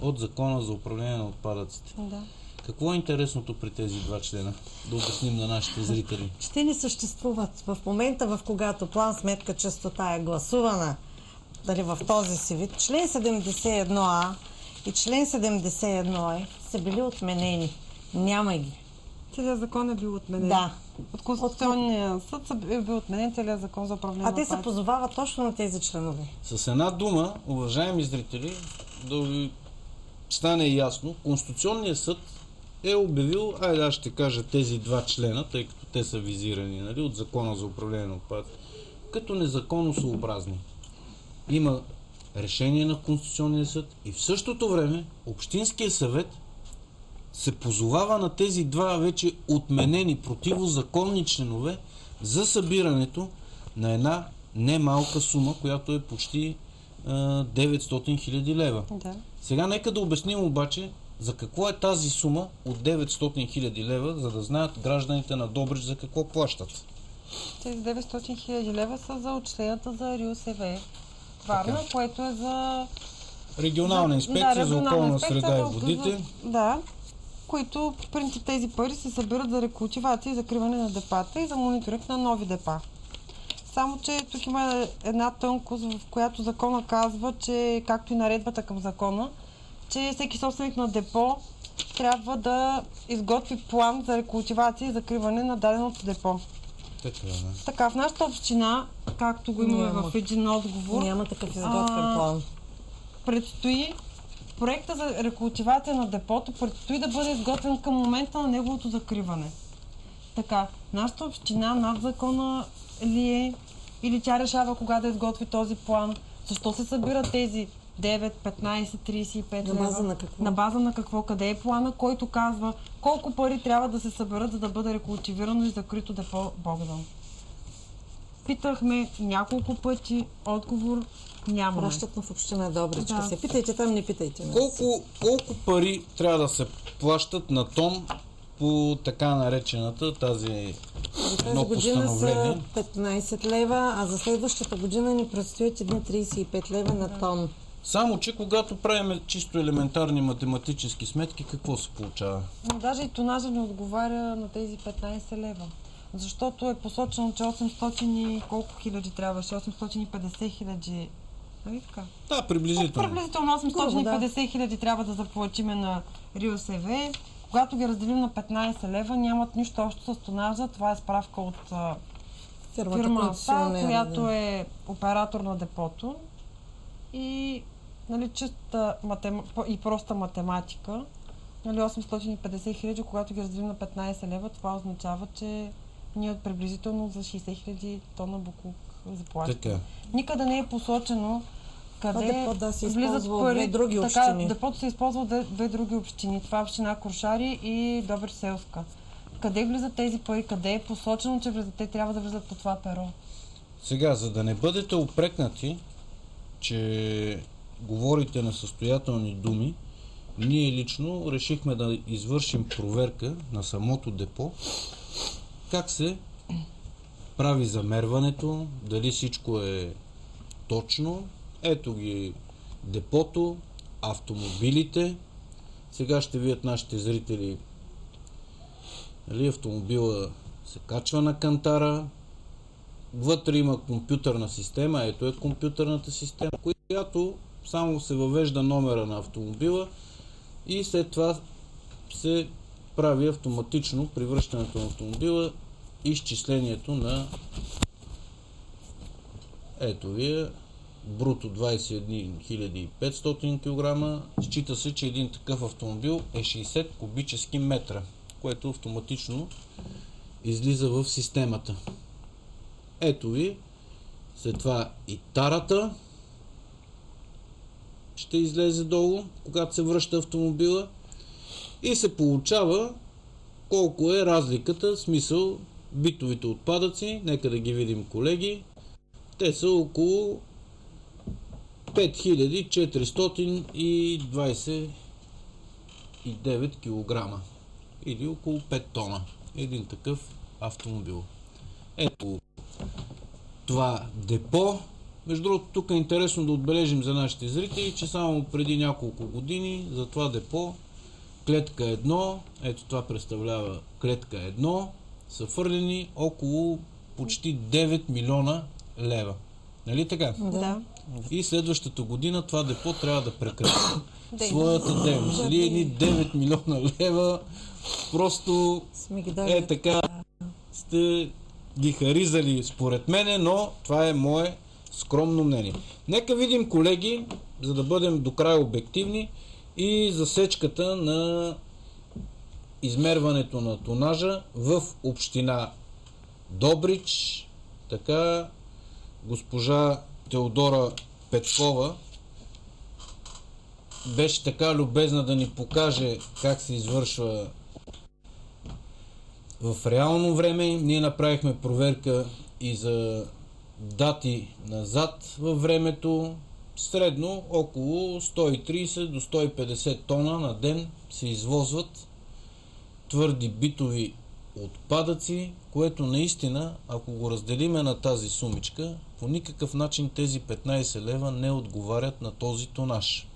от Закона за управление на отпадъците. Да. Какво е интересното при тези два члена? Да обясним на нашите зрители. Че те не съществуват. В момента, в когато план-сметка честота е гласувана в този си вид, член 71А и член 71Е са били отменени. Няма ги. Целият закон е бил отменен. Да. От Конституционния съд е бил отменен целият закон за управление на те се позовават точно на тези членове. С една дума, уважаеми зрители, да ви стане ясно, Конституционният съд е обявил, аз ще кажа тези два члена, тъй като те са визирани от Закона за управление на отпадъците, като незаконосъобразни. Има решение на Конституционния съд и в същото време Общинския съвет се позовава на тези два вече отменени противозаконни членове за събирането на една немалка сума, която е почти 900 хиляди лева. Да. Сега нека да обясним обаче за какво е тази сума от 900 хиляди лева, за да знаят гражданите на Добрич за какво плащат. Тези 900 хиляди лева са за отчисленията за РИОСВ Варна, което е за регионална инспекция за околна среда и водите. Да, които по принцип тези пари се събират за рекултивация и закриване на депата и за мониторинг на нови депа. Само, че тук има една тънкост, в която закона казва, че, както и наредбата към закона, че всеки собственик на депо трябва да изготви план за рекултивация и закриване на даденото депо. Така, в нашата община, както го имаме в един отговор, няма такъв изготвен план. Предстои проекта за рекултивация на депото, предстои да бъде изготвен към момента на неговото закриване. Така, нашата община над закона ли е, или тя решава кога да изготви този план? Защо се събират тези 9, 15, 35 лева? На база на какво? На база на какво? Къде е плана, който казва колко пари трябва да се съберат, за да бъде рекултивирано и закрито депо Богдан? Питахме няколко пъти, отговор нямаме. Пращат в община Добричка. Се питайте там, не питайте нас. Колко пари трябва да се плащат на тон по така наречената тази година са 15 лева, а за следващата година ни предстоят едни 35 лева на тон. Само, че когато правим чисто елементарни математически сметки, какво се получава? Но даже и тонажа не отговаря на тези 15 лева. Защото е посочено, че 800 и колко хиляди трябваше? 850 хиляди. Нали така? Да, приблизително. Приблизително 850 хиляди трябва да заплатиме на РИОСВ. Когато ги разделим на 15 лева, нямат нищо общо с тонажа. Това е справка от фирма СА, която е оператор на депото. И чиста и проста математика, 850 хиляди, когато ги разделим на 15 лева, това означава, че ние приблизително за 60 хиляди тона буклук заплащаме. Никъде не е посочено къде депо да се влизат използва от пари. две други Така, общини. депото се използва от две други общини. Това е община Крушари и Добри Селска. Къде влизат тези пари? Къде е посочено, че влизат? Те трябва да влизат по това перо. Сега, за да не бъдете опрекнати, че говорите несъстоятелни думи, ние лично решихме да извършим проверка на самото депо, как се прави замерването, дали всичко е точно. Ето ги депото, автомобилите. Сега ще видят нашите зрители, автомобила се качва на кантара, вътре има компютърна система, ето е компютърната система, която само се въвежда номера на автомобила и след това се прави автоматично при връщането на автомобила изчислението на ето вие бруто 21 500 кг. Счита се, че един такъв автомобил е 60 кубически метра, което автоматично излиза в системата. Ето ви, след това и тарата ще излезе долу, когато се връща автомобила и се получава колко е разликата, смисъл битовите отпадъци. Нека да ги видим, колеги. Те са около 5429 кг или около 5 тона. Един такъв автомобил. Ето това депо. Между другото, тук е интересно да отбележим за нашите зрители, че само преди няколко години за това депо клетка 1, ето това представлява клетка 1, са фърлени около почти 9 милиона лева. Нали така? Да. И следващата година това депо трябва да прекрати своята дейност. Или едни 9 милиона лева просто така сте ги харизали според мене, но това е мое скромно мнение. Нека видим, колеги, за да бъдем до край обективни, и засечката на измерването на тонажа в община Добрич. Така, госпожа Теодора Петкова беше така любезна да ни покаже как се извършва в реално време. Ние направихме проверка и за дати назад във времето. Средно около 130 до 150 тона на ден се извозват твърди битови отпадъци, което наистина, ако го разделиме на тази сумичка, по никакъв начин тези 15 лева не отговарят на този тонаж.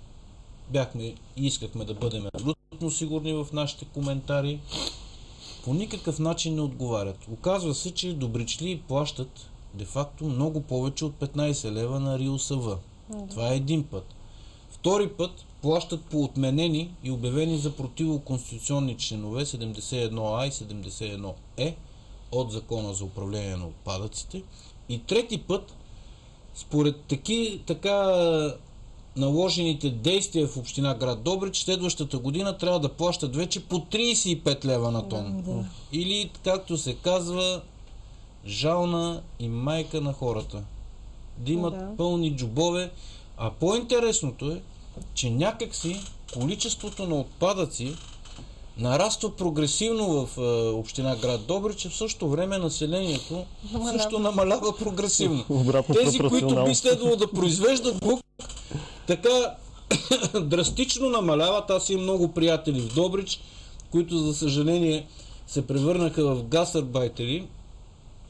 Бяхме и искахме да бъдем абсолютно сигурни в нашите коментари. По никакъв начин не отговарят. Оказва се, че добричли плащат де-факто много повече от 15 лева на РИОСВ. Това е един път. Втори път плащат по отменени и обявени за противоконституционни членове 71А и 71Е от Закона за управление на отпадъците. И трети път, според така наложените действия в община град Добрич, следващата година трябва да плащат вече по 35 лева на тон. Да. Или, както се казва, жална и майка на хората. Да имат пълни джобове. А по-интересното е, че някакси количеството на отпадъци нараства прогресивно в община град Добрич, в същото време населението също намалява прогресивно. Тези, които би следвало да произвеждат бук, така драстично намаляват. Аз имам много приятели в Добрич, които за съжаление се превърнаха в гасарбайтери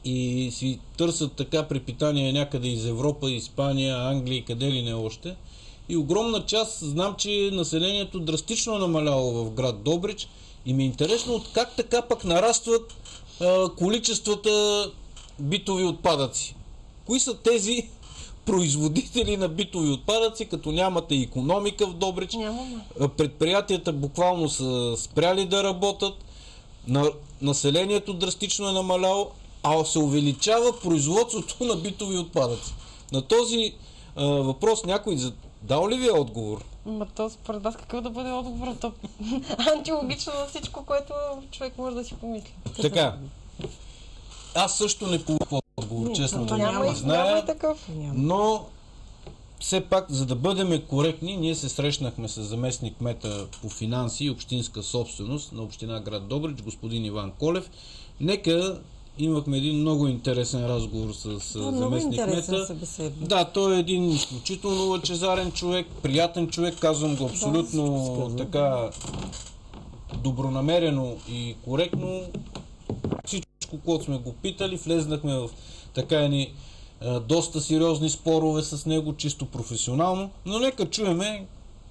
и си търсят така препитание някъде из Европа, Испания, Англия и къде ли не още. И огромна част, знам, че населението драстично намаляло в град Добрич и ми е интересно от как така пък нарастват количествата битови отпадъци. Кои са тези производители на битови отпадъци, като нямате икономика в Добрич? Предприятията буквално са спряли да работят, населението драстично е намаляло, а се увеличава производството на битови отпадъци. На този въпрос някой дал ли ви е отговор? То според вас какъв да бъде отговорът? Антилогично на всичко, което човек може да си помисли. Така. Аз също не получих отговор, честно да няма не зная, такъв. но все пак, за да бъдем коректни, ние се срещнахме с заместник кмета по финанси и общинска собственост на община град Добрич, господин Иван Колев. Нека имахме един много интересен разговор с заместник кмета. Да, той е един изключително лъчезарен човек, приятен човек, казвам го абсолютно така добронамерено и коректно. Всичко, което сме го питали, влезнахме в така едни доста сериозни спорове с него, чисто професионално. Но нека чуеме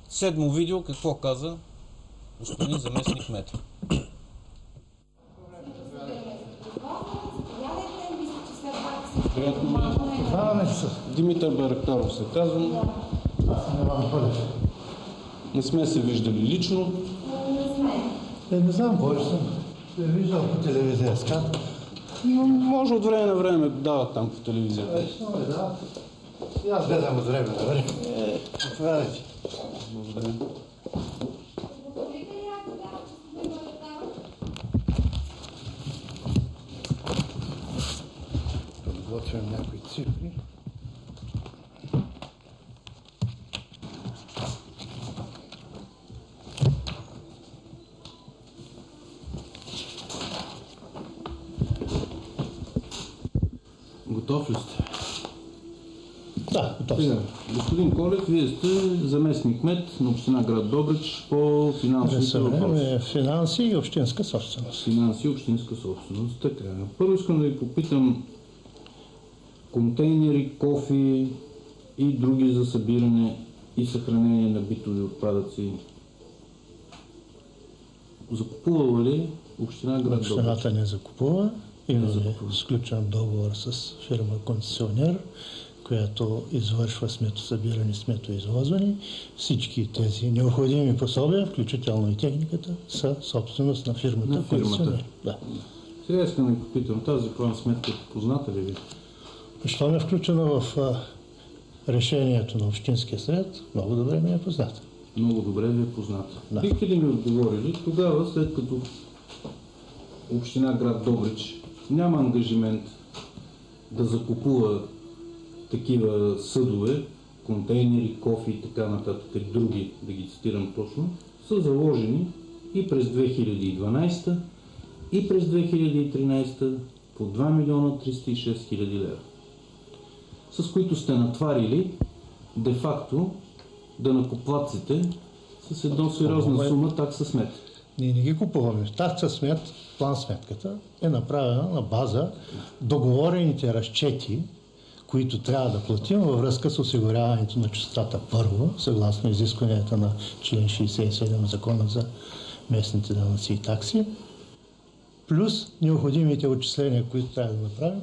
седмо видео какво каза господин заместник кмета. Димитър Байрактаров се казвам. Не сме се виждали лично. Не знам, Боже съм. Се виждал по телевизия. Може от време на време дават там по телевизията. Да. И аз гледам от време на време. Заповядайте. Благодаря. Подготвям някои цифри. Готов ли сте? Да, готов съм. Господин Колев, вие сте заместник кмет на община град Добрич по финансовите въпроси. Финанси и общинска собственост. Финанси и общинска собственост. Така. Първо искам да ви попитам, контейнери, кофи и други за събиране и съхранение на битови отпадъци. Закупувала ли община град Добрич? Общината не закупува. Имаме сключен договор с фирма концесионер, която извършва сметосъбиране, сметоизвозване. Всички тези необходими пособия, включително и техниката, са собственост на фирмата концесионер. Да. Сега искам да ви попитам, тази план сметка позната ли ви? Що не е включено в решението на Общинския съвет, много добре ми е позната. Много добре ви е позната. Да. Бихте ли ми отговорили тогава, след като община град Добрич няма ангажимент да закупува такива съдове, контейнери, кофи и така нататък, други, да ги цитирам точно, са заложени и през 2012 и през 2013 по 2 милиона 306 хиляди лева, с които сте натварили де-факто данъкоплатците с една сериозна сума такса смет. Ние не ги купуваме. Такса смет, план сметката е направена на база договорените разчети, които трябва да платим във връзка с осигуряването на чистотата първо, съгласно изискванията на член 67 Закона за местните данъци и такси, плюс необходимите отчисления, които трябва да направим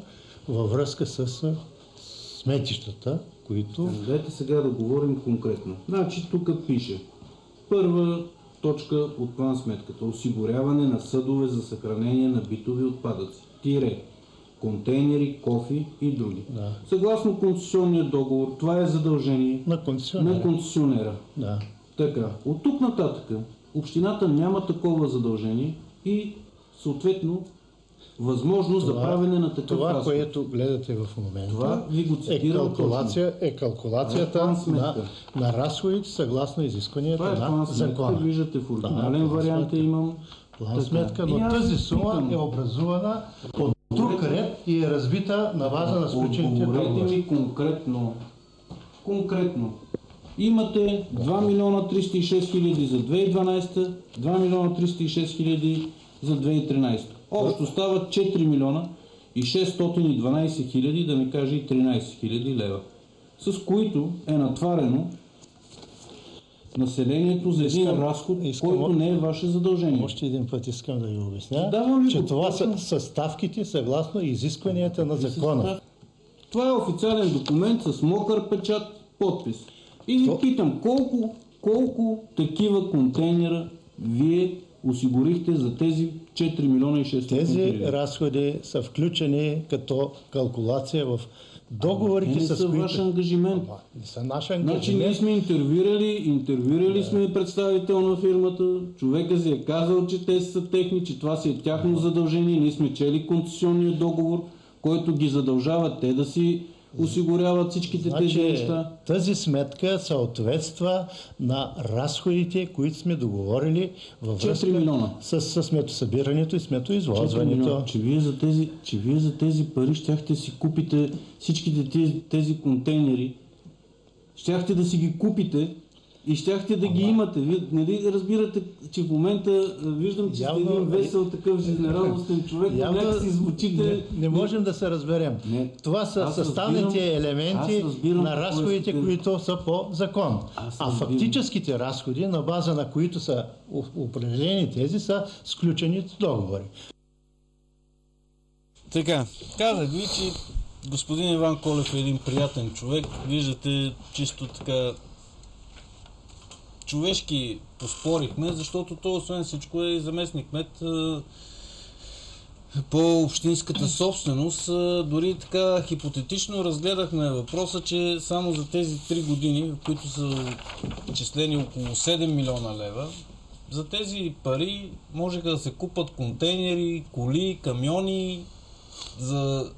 във връзка с сметищата, които... Дайте сега да говорим конкретно. Значи тук пише първа точка от план сметката. Осигуряване на съдове за съхранение на битови отпадъци. Тире. Контейнери, кофи и други. Да. Съгласно концесионния договор, това е задължение На концесионера. Да. Така. От тук нататък общината няма такова задължение и съответно възможност за правене на такъв това, разход. което гледате в момента, това ви го калкулацията на разходите съгласно изискванията на закона. Виждате в оригинален вариант имам. План сметка, но тази сума е образувана от друг ред и е разбита на база на сключените договори. Отговорете ми конкретно. Имате 2 милиона 306 хиляди за 2012, 2 милиона 306 хиляди за 2013. Общо стават 4 милиона и 612 хиляди, да не кажа и 13 хиляди лева, с които е натварено населението за един разход, който не е ваше задължение. Още един път искам да ви обясня, че това са ставките съгласно изискванията на закона. Това е официален документ с мокър печат, подпис. И ви питам, колко такива контейнера вие осигурихте за тези 4 милиона и 600 хиляди? Тези разходи са включени като калкулация в договорите, с които... Не са ваш ангажимент. Не са наш ангажимент. Значи ние сме интервюирали сме представител на фирмата, човека си е казал, че те са техни, че това си е тяхно задължение. Ние сме чели концесионния договор, който ги задължава те да си осигуряват всичките тези неща. Тази сметка съответства на разходите, които сме договорили във 4 връзка милиона. с сметосъбирането и 4 сметоизвозването. милиона. Че вие за тези пари щяхте си купите всичките тези контейнери, щяхте да си ги купите и щяхте да ги имате. Вие нали разбирате, че в момента виждам, че сте един весел такъв жизнерадостен човек, но някак си звучите... Не можем да се разберем. Това са съставните елементи на разходите, които са по закон. А фактическите разходи, на база на които са определени тези, са сключени договори. Така, казах ви, че господин Иван Колев е един приятен човек. Виждате, чисто така човешки поспорихме, защото той освен всичко е заместник-кмет по общинската собственост. Дори така хипотетично разгледахме въпроса, че само за тези 3 години, в които са числени около 7 милиона лева, за тези пари можеха да се купат контейнери, коли, камиони за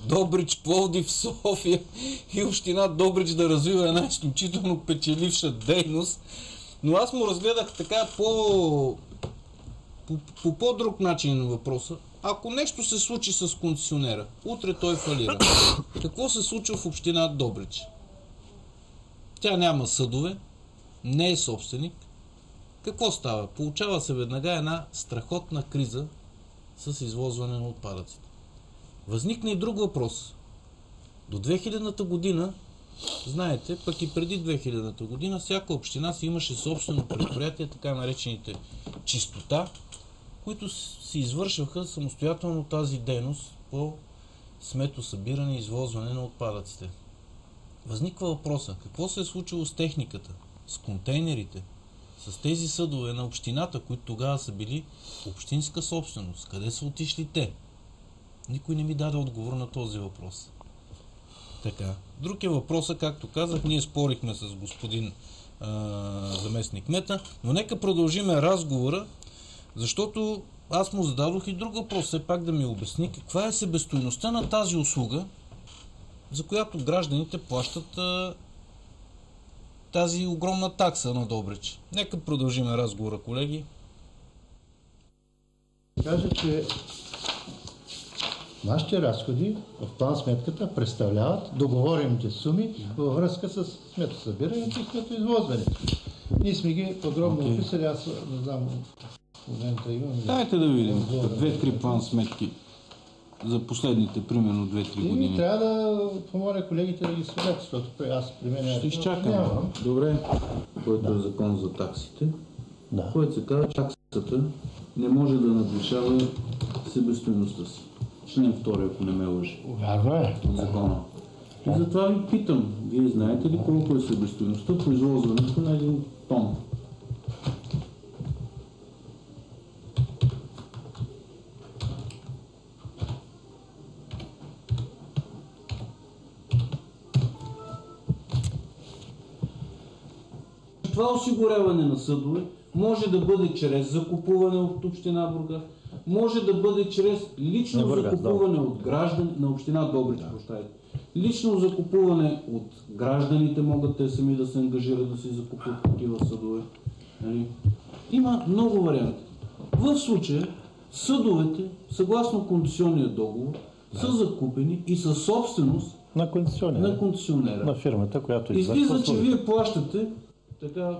Добрич, Пловдив, София и община Добрич да развива една изключително печеливша дейност. Но аз му разгледах така по по-друг начин на въпроса. Ако нещо се случи с концесионера, утре той фалира. Какво се случва в община Добрич? Тя няма съдове, не е собственик. Какво става? Получава се веднага една страхотна криза с извозване на отпадъците. Възникна и друг въпрос. До 2000-та година, знаете, пък и преди 2000-та година, всяка община си имаше собствено предприятие, така наречените чистота, които се извършваха самостоятелно тази дейност по сметосъбиране и извозване на отпадъците. Възниква въпроса, какво се е случило с техниката, с контейнерите, с тези съдове на общината, които тогава са били общинска собственост? Къде са отишли те? Никой не ми даде отговор на този въпрос. Така. Друг е въпросът, както казах, ние спорихме с господин заместник-кмета, но нека продължиме разговора, защото аз му зададох и друг въпрос, все пак да ми обясни каква е себестойността на тази услуга, за която гражданите плащат тази огромна такса на Добрич. Нека продължиме разговора, колеги. Кажа, че нашите разходи в план сметката представляват договорените суми във връзка с сметосъбирането и сметоизвозването. Ние сме ги подробно описали, аз не знам в момента имам. Дайте да видим 2-3 план сметки за последните, примерно 2-3 години. И трябва да помоля колегите да ги свалят, защото аз при мен ще изчакам. Добре, който е закон за таксите, който се казва, че таксата не може да надвишава себестойността си. Член 2, ако не ме лъжи. Вярно е. От закона. И затова ви питам, вие знаете ли колко е себестойността по извозването на един тон? Това осигуряване на съдове може да бъде чрез закупуване от община Бургас, може да бъде чрез лично закупуване от граждани на община Добрич, лично закупуване от гражданите, могат те сами да се ангажират да си закупуват такива съдове. Има много варианти. В случая съдовете, съгласно концесионния договор, са закупени и са собственост на концесионера. На фирмата, която излиза, че вие плащате така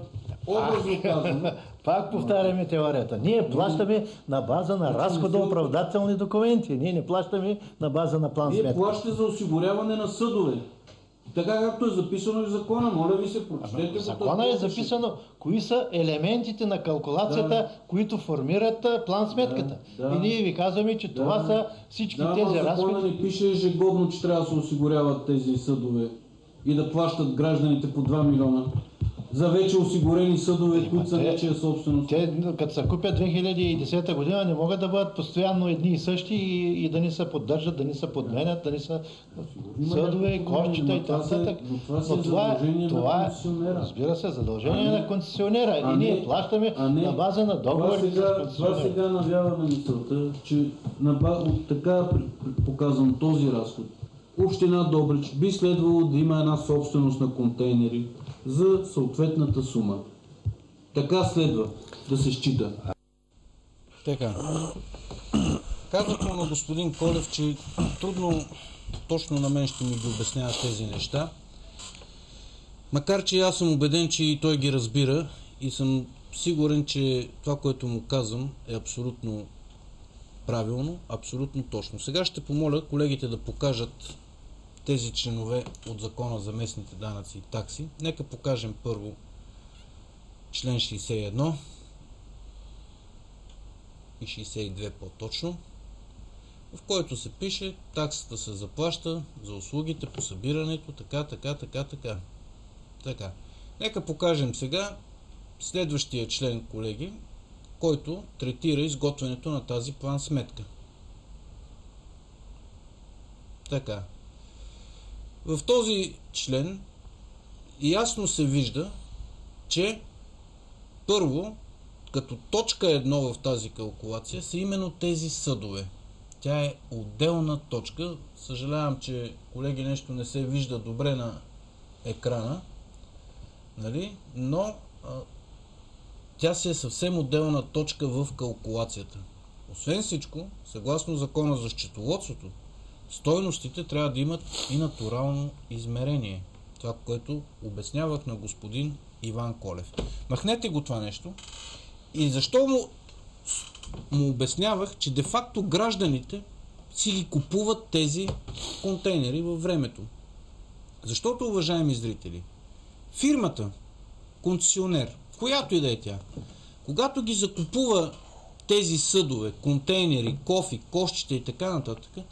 образно казано. Пак повтаряме теорията. Ние плащаме на база на разходооправдателни документи. Ние не плащаме на база на план сметка. Вие плащате за осигуряване на съдове. Така както е записано и в закона. Моля ви се, прочетете. В закона е записано кои са елементите на калкулацията, които формират план сметката. И ние ви казваме, че това са всички тези разходи. Закона не пише ежегодно, че трябва да се осигуряват тези съдове и да плащат гражданите по 2 милиона. За вече осигурени съдове, които са вече собственост. Те, като се купят 2010 година, не могат да бъдат постоянно едни и същи и да не се поддържат, да не се подменят, да не са съдове, кошчета и т.н. Но това е, разбира се, задължение на концесионера. И ние плащаме на база на договорите с концесионера. Това сега навява на мисълта, че така показвам този разход. Община Добрич би следвало да има една собственост на контейнери за съответната сума. Така следва да се счита. Така. Казах му на господин Колев, че трудно точно на мен ще ми ги обяснява тези неща. Макар че аз съм убеден, че и той ги разбира и съм сигурен, че това, което му казвам, е абсолютно правилно, абсолютно точно. Сега ще помоля колегите да покажат тези членове от Закона за местните данъци и такси. Нека покажем първо член 61 и 62 по-точно, в който се пише таксата се заплаща за услугите по събирането, така. Нека покажем сега следващия член, колеги, който третира изготвянето на тази план сметка. Така. В този член ясно се вижда, че първо, като точка 1 в тази калкулация са именно тези съдове. Тя е отделна точка. Съжалявам, че, колеги, нещо не се вижда добре на екрана, нали? Но тя си е съвсем отделна точка в калкулацията. Освен всичко, съгласно Закона за счетоводството, стойностите трябва да имат и натурално измерение. Това, което обяснявах на господин Иван Колев. Махнете го това нещо. И защо му обяснявах, че де-факто гражданите си ги купуват тези контейнери във времето. Защото, уважаеми зрители, фирмата, концесионер, която и да е тя, когато ги закупува тези съдове, контейнери, кофи, кошчета и така нататък,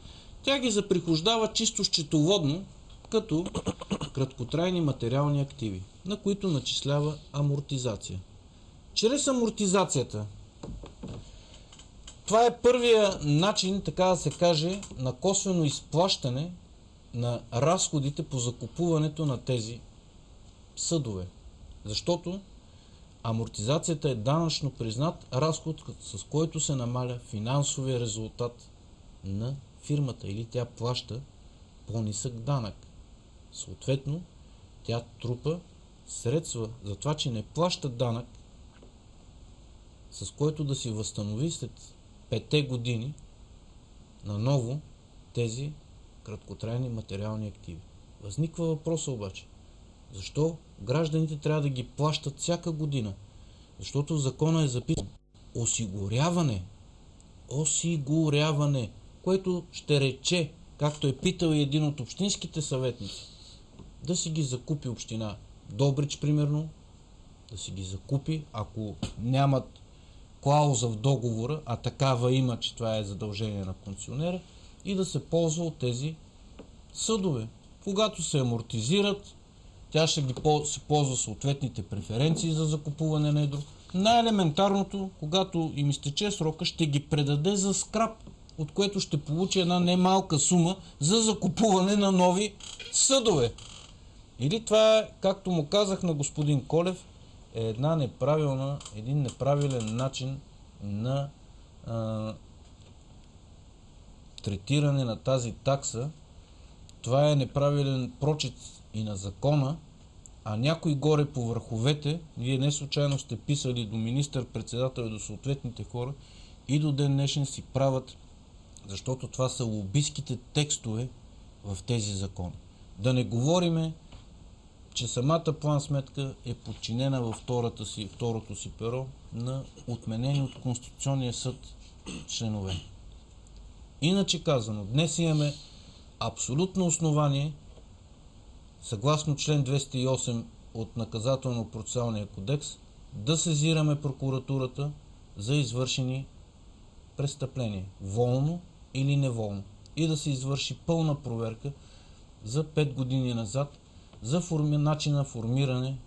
тя ги заприхождава чисто счетоводно като краткотрайни материални активи, на които начислява амортизация. Чрез амортизацията, това е първия начин, така да се каже, на косвено изплащане на разходите по закупуването на тези съдове. Защото амортизацията е данъчно признат разход, с който се намаля финансовия резултат на фирмата или тя плаща по-нисък данък. Съответно, тя трупа средства за това, че не плаща данък, с който да си възстанови след 5 години наново тези краткотрайни материални активи. Възниква въпроса обаче, защо гражданите трябва да ги плащат всяка година? Защото в закона е записано осигуряване, което ще рече, както е питал и един от общинските съветници, да си ги закупи община Добрич, примерно, да си ги закупи, ако нямат клауза в договора, а такава има, че това е задължение на концесионера, и да се ползва от тези съдове. Когато се амортизират, тя ще се ползва съответните преференции за закупуване на едро. Най-елементарното, когато им изтече срока, ще ги предаде за скрап, от което ще получи една немалка сума за закупуване на нови съдове. Или това е, както му казах на господин Колев, е един неправилен начин на третиране на тази такса. Това е неправилен прочит и на закона, а някой горе по върховете, вие не случайно сте писали до министър-председател и до съответните хора, и до ден днешен си правят, защото това са лобистските текстове в тези закони. Да не говориме, че самата план сметка е подчинена във второто си перо на отменени от Конституционния съд членове. Иначе казано, днес имаме абсолютно основание, съгласно член 208 от Наказателно-процесуалния кодекс, да сезираме прокуратурата за извършени престъпления, волно или неволно, и да се извърши пълна проверка за 5 години назад за начин на формиране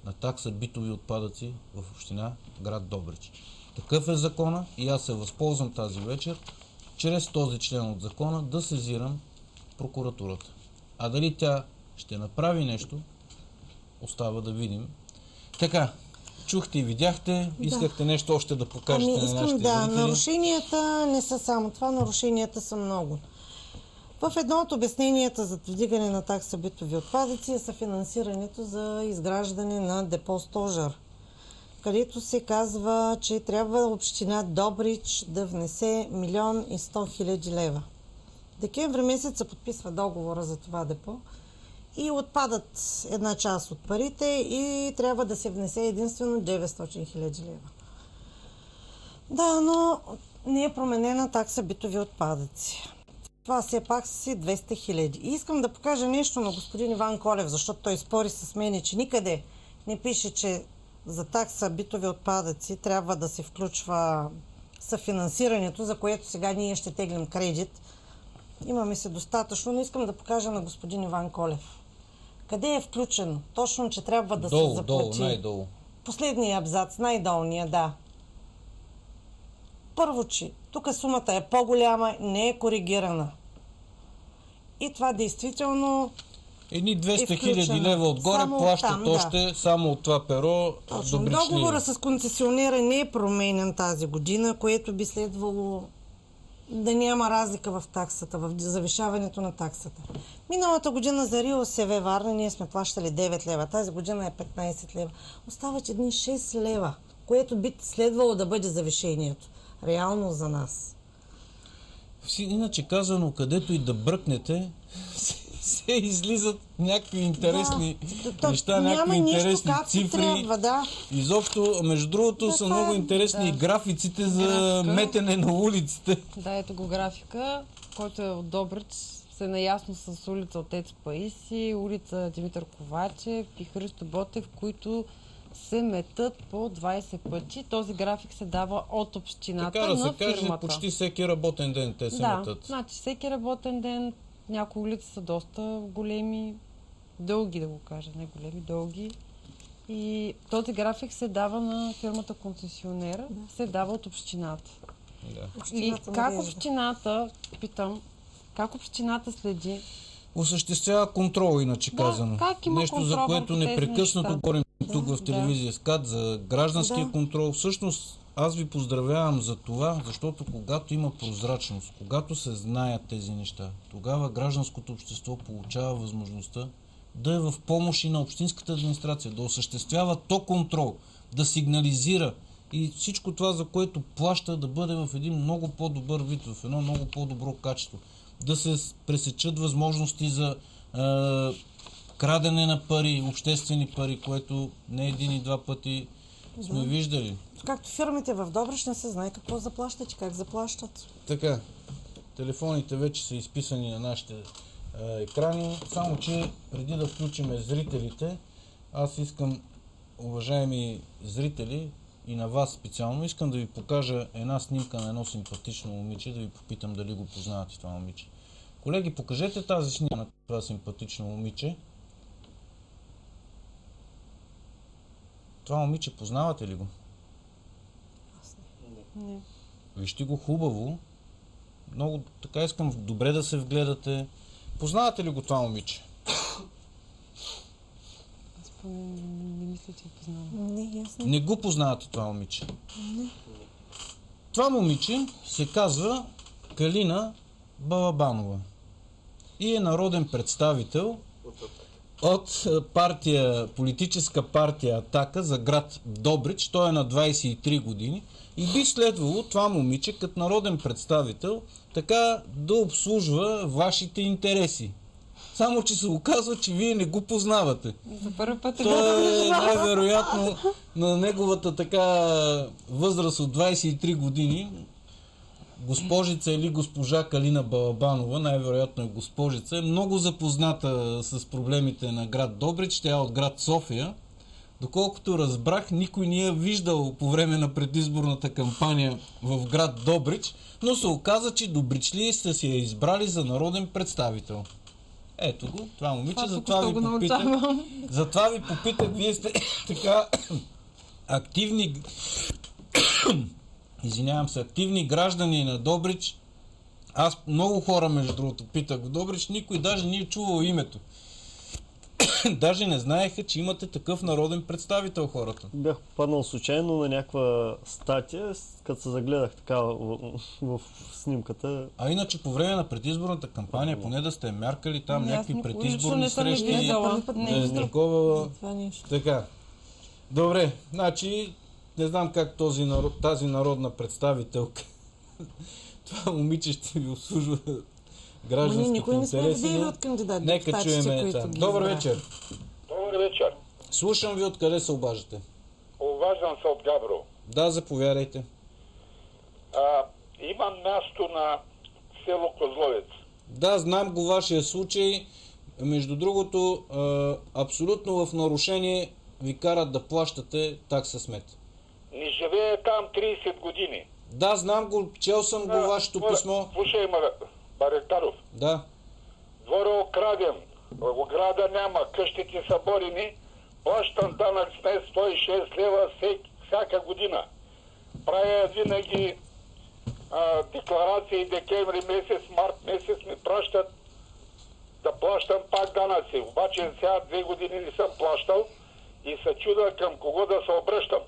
на такса битови отпадъци в община град Добрич. Такъв е закона и аз се възползвам тази вечер, чрез този член от закона, да сезирам прокуратурата. А дали тя ще направи нещо, остава да видим. Така, чухте и видяхте, искахте нещо още да покажете на нашите зрители. Нарушенията не са само това, нарушенията са много. В едно от обясненията за вдигане на такса битови отпадъци е съфинансирането за изграждане на депо Стожер, където се казва, че трябва община Добрич да внесе 1 100 000 лева. Декември месец се подписва договора за това депо и отпадат една част от парите и трябва да се внесе единствено 900 000 лева. Да, но не е променена такса битови отпадъци. Това все пак си 200 000. И искам да покажа нещо на господин Иван Колев, защото той спори с мен, че никъде не пише, че за такса битови отпадъци трябва да се включва съфинансирането, за което сега ние ще теглим кредит. Имаме се достатъчно, но искам да покажа на господин Иван Колев. Къде е включено? Точно, че трябва да се заплати. Долу, най-долу. Последния абзац, най-долния, да. Първо, че тук сумата е по-голяма, не е коригирана. И това действително Едни 200 000 лева отгоре само плащат там, още само от това перо. Договора с концесионера не е променен тази година, което би следвало да няма разлика в таксата, в завишаването на таксата. Миналата година за РИОСВ Варна ние сме плащали 9 лева, тази година е 15 лева. Остават едни 6 лева, което би следвало да бъде завишението. Реално за нас. Иначе казано, където и да бръкнете, се излизат някакви интересни неща, някакви интересни цифри. Трябва, да. Изобщо, между другото, са много интересни графиците за метене на улиците. Да, ето го графика, който е от Добрич. Се наясно с улица Отец Паиси, улица Димитър Ковачев и Христо Ботев, които се метат по 20 пъти. Този график се дава от общината така да на се каже, фирмата. почти всеки работен ден те се метат. Значи всеки работен ден. Някои улици са доста големи, дълги да го кажа, не големи, дълги. И този график се дава на фирмата концесионер, се дава от общината. Да. И как общината, питам, как общината следи? Осъществява контрол, иначе казано. Как има нещо, контрол за което върху тези непрекъснато неща? говорим тук в телевизия СКАТ, за гражданския контрол. Всъщност, аз ви поздравявам за това, защото когато има прозрачност, когато се знаят тези неща, тогава гражданското общество получава възможността да е в помощ и на общинската администрация, да осъществява то контрол, да сигнализира и всичко това, за което плаща, да бъде в един много по-добър вид, в едно много по-добро качество. Да се пресечат възможности за крадене на пари, обществени пари, което не един и два пъти сме виждали. Както фирмите в Добрич не се знае какво заплащат и как заплащат. Така, телефоните вече са изписани на нашите екрани, само че преди да включим зрителите, аз искам, уважаеми зрители, и на вас специално, искам да ви покажа една снимка на едно симпатично момиче, да ви попитам дали го познавате това момиче. Колеги, покажете тази снимка на това симпатично момиче. Това момиче познавате ли го? Не. Вижте го хубаво. Много така искам добре да се вгледате. Познавате ли го това момиче? Не мисля, че познавам. Не, ясно. Не го познавате това момиче? Не. Това момиче се казва Калина Балабанова и е народен представител от политическа партия Атака за град Добрич. Той е на 23 години и би следвало това момиче като народен представител така да обслужва вашите интереси. Само, че се оказва, че вие не го познавате. За първи път Той е най-вероятно на неговата така възраст от 23 години. Госпожица или госпожа Калина Балабанова, най-вероятно е госпожица, е много запозната с проблемите на град Добрич. Тя е от град София. Доколкото разбрах, никой не е виждал по време на предизборната кампания в град Добрич, но се оказа, че добричли сте си я избрали за народен представител. Ето го, това момиче, затова ви попитах, вие сте така активни, активни граждани на Добрич. Аз много хора, между другото, питах в Добрич, никой даже не е чувал името. Даже не знаеха, че имате такъв народен представител хората. Бях попаднал случайно на някаква статия, като се загледах така в снимката. А иначе по време на предизборната кампания, поне да сте мяркали там Аз някакви лично предизборни не съм я срещи, виждала. да е такова... Това нещо. Така. Добре, значи не знам как тази народна представителка, това момиче ще ви обслужва гражданските Никой не сме интереси. видели от кандидат. Нека чуем там. Добър вечер. Добър вечер. Слушам ви, откъде се обаждате. Обаждам се от Габрово. Да, заповядайте. Имам място на село Козловец. Да, знам го вашия случай. Между другото, абсолютно в нарушение ви карат да плащате такса смет. Не живея там 30 години. Да, знам го, чел съм го вашето писмо. Слушай, Баректаров. Да. Двора окраден. Ограда няма. Къщите са борени. Плащам данък смет 106 лева всяка година. Правя винаги декларации декември месец, март месец ми пращат да плащам пак данъци. Обаче сега 2 години не съм плащал и се чуда към кого да се обръщам.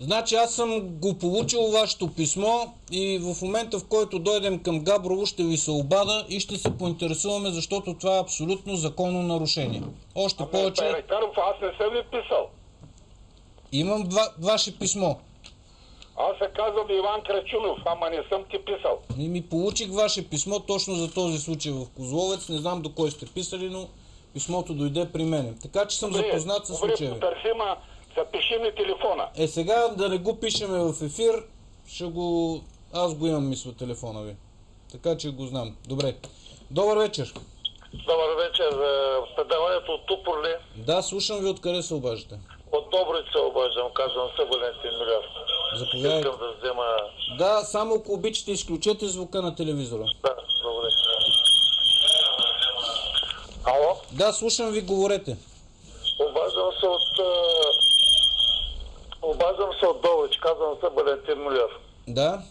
Значи аз съм го получил вашето писмо и в момента, в който дойдем към Габрово, ще ви се обада и ще се поинтересуваме, защото това е абсолютно законно нарушение. Още повече... Баректаров, аз не съм ви писал. Имам ваше писмо. Аз се казвам Иван Крачунов, ама не съм ти писал. И ми получих ваше писмо точно за този случай в Козловец. Не знам до кой сте писали, но писмото дойде при мен. Така че съм запознат с случая. Добре, потърсима, запиши ми телефона. Сега да не го пишеме в ефир, аз го имам, мисля, телефона ви. Така че го знам. Добре. Добър вечер. Добър вечер. Предаването от Тупор ли? Да, слушам ви, откъде се обаждате. От Добрич се обаждам, казвам се Валентин Милев. Заповядайте. Искам да взема... Да, само ако обичате, изключете звука на телевизора. Да, благодаря. Ало? Да, слушам ви, говорете. Обаждам се от Добрич, казвам се Валентин Милев. Да.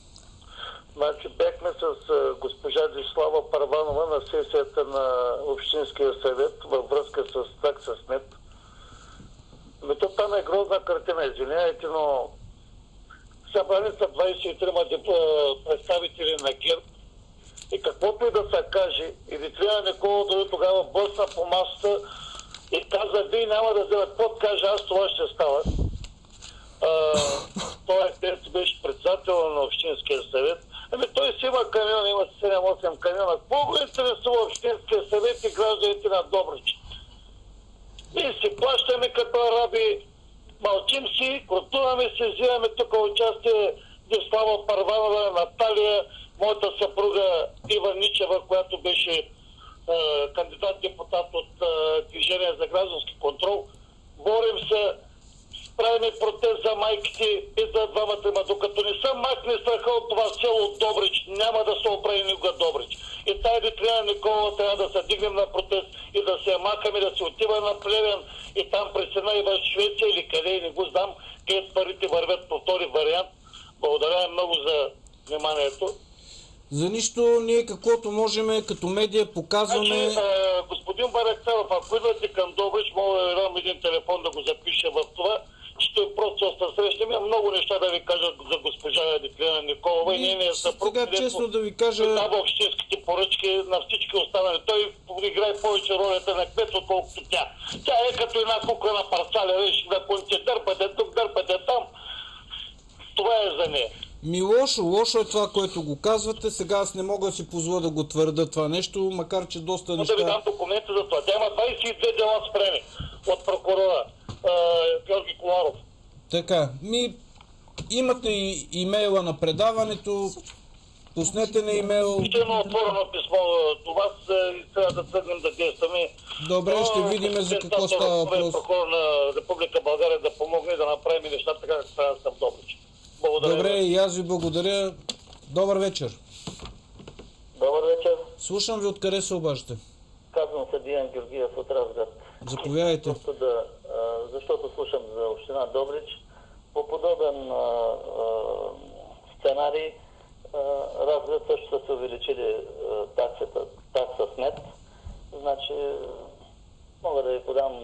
Значи бехме с госпожа Дислава Парванова на сесията на Общинския съвет във връзка с такса смет. То там е грозна картина, извиняйте, но събрани са 23 представители на ГЕРБ и каквото и да се каже, или трябва Никола дори тогава бъсна по масата и каза, вие няма да вземете, какво каже, аз това ще става. Той беше председател на Общинския съвет. Той си има камион, има 7-8 камиона. Какво го интересува Общинския съвет и гражданите на Добрич? Ние си плащаме като араби, мълчим си, крутуваме се, взимаме тук участие Дислава Парванова, Наталия, моята съпруга Ива Ничева, която беше кандидат-депутат от Движение за граждански контрол. Борим се, правим протест за майките и за двамата, докато не съм махне страха от това село от Добрич, няма да се оправи никога Добрич. И тая Дитриана Николова трябва да се дигнем на протест и да се махаме, да се отива на Плевен и там през една и в Швеция или къде, не го знам, където парите вървят по втори вариант. Благодаря много за вниманието. За нищо, ние каквото можем като медия показваме... Значи, господин Баректаров, ако идвате към Добрич, мога да ви дам един телефон да го запиша в това. Ще просто се срещнем. Има много неща да ви кажа за госпожа Дитриана Николова и нейния съпруг. Сега честно да ви кажа... Дава общинските поръчки на всички останали. Той играе повече ролята на кмет, отколкото тя. Тя е като една кукла на парцаля. Виж, да понте дърпате тук, дърпате там. Това е за нея. Лошо е това, което го казвате. Сега аз не мога да си позволя да го твърда това нещо, макар че доста неща... Да ви дам документи за това. Тя има 22 дела спрени от прокурора Георги Коларов. Така, имате и имейла на предаването, пуснете на имейл. Ще има отворено писмо до вас и трябва да тръгнем да действаме. Добре, ще видим за какво става въпрос. Прокурор на Република България да помогне да направим нещата така, както трябва да съм Добрич. Благодаря. Добре, и аз ви благодаря. Добър вечер. Добър вечер. Слушам ви, откъде се обаждате. Казвам се Диан Георгиев от Разград. Заповядайте. Защото слушам за община Добрич. По подобен сценарий Разград също са се увеличили такса смет. Значи мога дам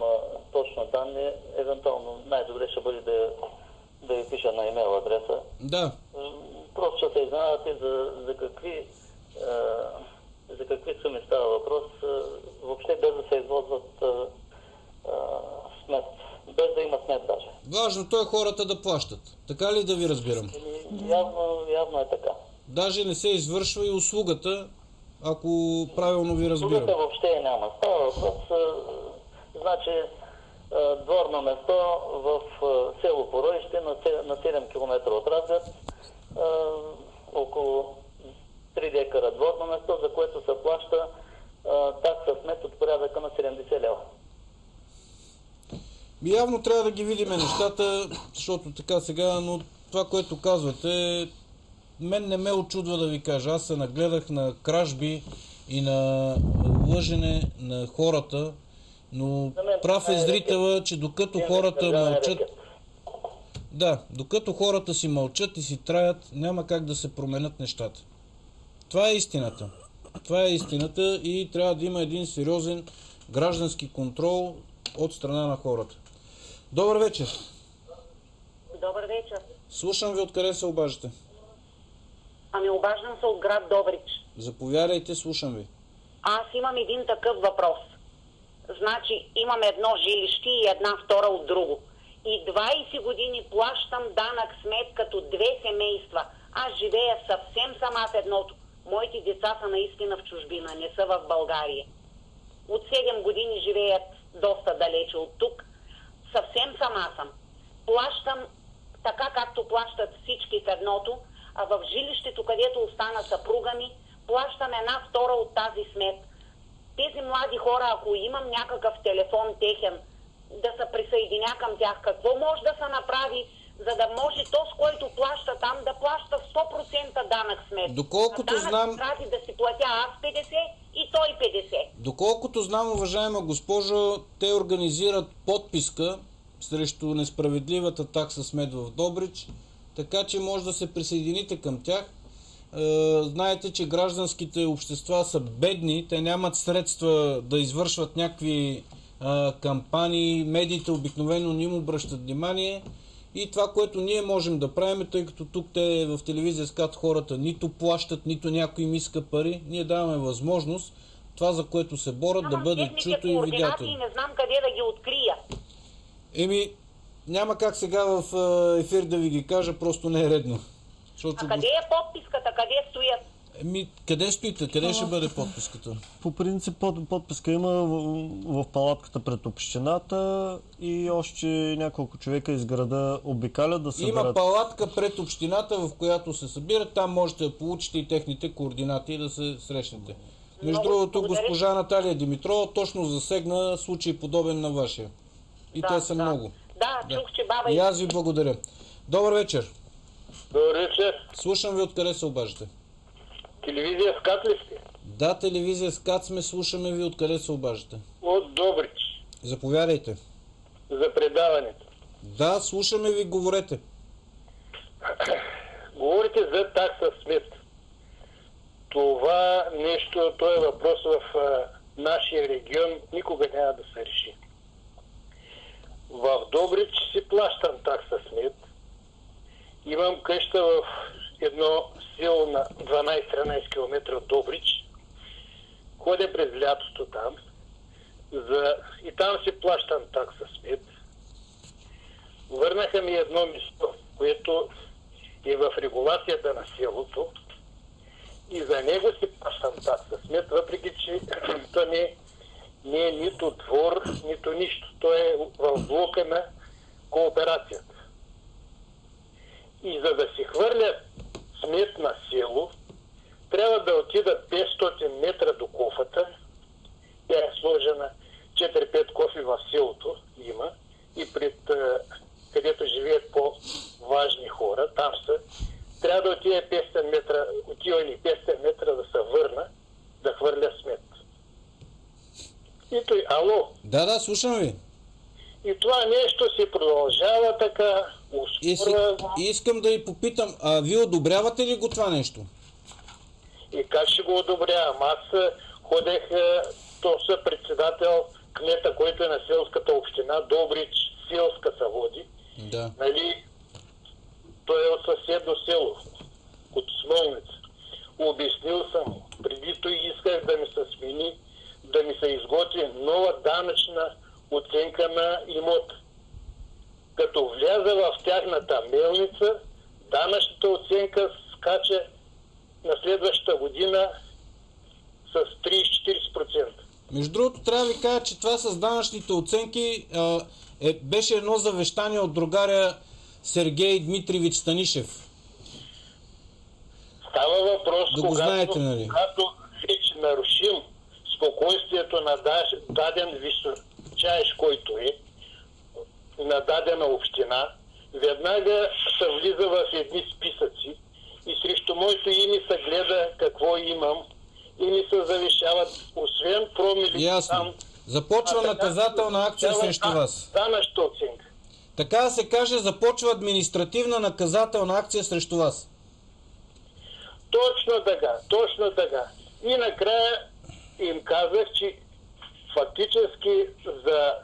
точно данни, евентуално най-добре ще бъде да ви пиша на имейл адреса. Да. Просто ще се изненадате за какви суми става въпрос, въобще без да се използват смет, без да има смет даже. Важното е хората да плащат. Така ли да ви разбирам? Явно е така. Даже не се извършва и услугата, ако правилно ви разбирам. Услугата въобще няма. Става въпрос, значи дворно место в село Поройще на 7 км от Разград, около 3 декара дворно место, за което се плаща такса смет от порядъка на 70 лева. Явно трябва да ги видим нещата, защото така сега, но това, което казвате, мен не ме очудва да ви кажа. Аз се нагледах на кражби и на лъжене на хората, но прав е зрителя, че докато хората мълчат, докато хората си мълчат и си траят, няма как да се променят нещата. Това е истината. Това е истината и трябва да има един сериозен граждански контрол от страна на хората. Добър вечер. Добър вечер. Слушам ви, откъде се обаждате? Ами обаждам се от град Добрич. Заповядайте, слушам ви. Аз имам един такъв въпрос. Значи имам едно жилище и една втора от друго. И 20 години плащам данък смет като две семейства. Аз живея съвсем сама в едното. Моите деца са наистина в чужбина, не са в България. От 7 години живеят доста далече от тук. Съвсем сама съм. Плащам така, както плащат всички в едното, а в жилището, където остана съпруга ми, плащам една втора от тази смет. Тези млади хора, ако имам някакъв телефон техен, да се присъединя към тях, какво може да се направи, за да може то, с който плаща там, да плаща 100% данък смет. Доколкото знам, трябва да си платя аз 50 и той 50. Доколкото знам, уважаема госпожо, те организират подписка срещу несправедливата такса смет в Добрич, така че може да се присъедините към тях. Знаете, че гражданските общества са бедни, те нямат средства да извършват някакви кампании, медиите обикновено не им обръщат внимание. И това, което ние можем да правим, тъй като тук те в телевизия СКАТ хората нито плащат, нито някой им иска пари, ние даваме възможност това, за което се борят, да бъде чуто и видято. Не знам къде да ги открия. Няма как сега в ефир да ви ги кажа, просто не е редно. А къде е подписката? Къде стоят? Къде стоите? Къде ще бъде подписката? По принцип подписка има в палатката пред общината и още няколко човека из града обикалят да съберат. Има палатка пред общината, в която се събират. Там можете да получите и техните координати и да се срещнете. Между другото, госпожа Наталия Димитрова точно засегна случай подобен на вашия. И те са много. Да, чух, че баба... И аз ви благодаря. Добър вечер. Добър вечер. Слушам ви, откъде се обаждате. Телевизия СКАТ ли сте? Да, телевизия СКАТ сме, слушаме ви, откъде се обаждате. От Добрич. Заповядайте. За предаването. Да, слушаме ви, говорете. Говорите за такса смет. Това нещо, този въпрос в нашия регион никога няма да се реши. В Добрич си плащам такса смет. Имам къща в едно село на 12-13 км от Добрич. Ходя през лятото там. И там си плащам такса смет. Върнаха ми едно място, което е в регулацията на селото. И за него си плащам такса смет, въпреки че то не е нито двор, нито нищо. То е в блока на кооперацията. И за да си хвърля смет на село, трябва да отида 500 метра до кофата. Тя е сложена 4-5 кофи в селото има и пред където живеят по-важни хора, там са. Трябва да отида 500 метра, отива ни 500 метра да се върна, да хвърля смет. И той, ало? Да, слушам ви. И това нещо си продължава така, успорва. Искам да ви попитам, а вие одобрявате ли го това нещо? И как ще го одобрявам? Аз ходех, то съпредседател кмета, който е на селската община, Добрич, селска се води. Да. Нали, той е от съседно село, от Смолница. Обяснил съм му. Преди той исках да ми се смени, да ми се изготви нова данъчна оценка на имота. Като вляза в тяхната мелница, данъчната оценка скача на следващата година с 30-40%. Между другото, трябва да ви кажа, че това с данъчните оценки беше едно завещание от другаря Сергей Дмитриевич Станишев. Става въпрос, Да го знаете, нали? когато вече нарушим спокойствието на даден височаеш, който е на дадена община, веднага се влиза в едни списъци и срещу моето име се гледа какво имам и ми се завишават, освен промили. Ясно. Започва наказателна акция срещу вас. Данъчна оценка. Така да се каже, започва административна наказателна акция срещу вас. Точно така, точно така. И накрая им казах, че фактически за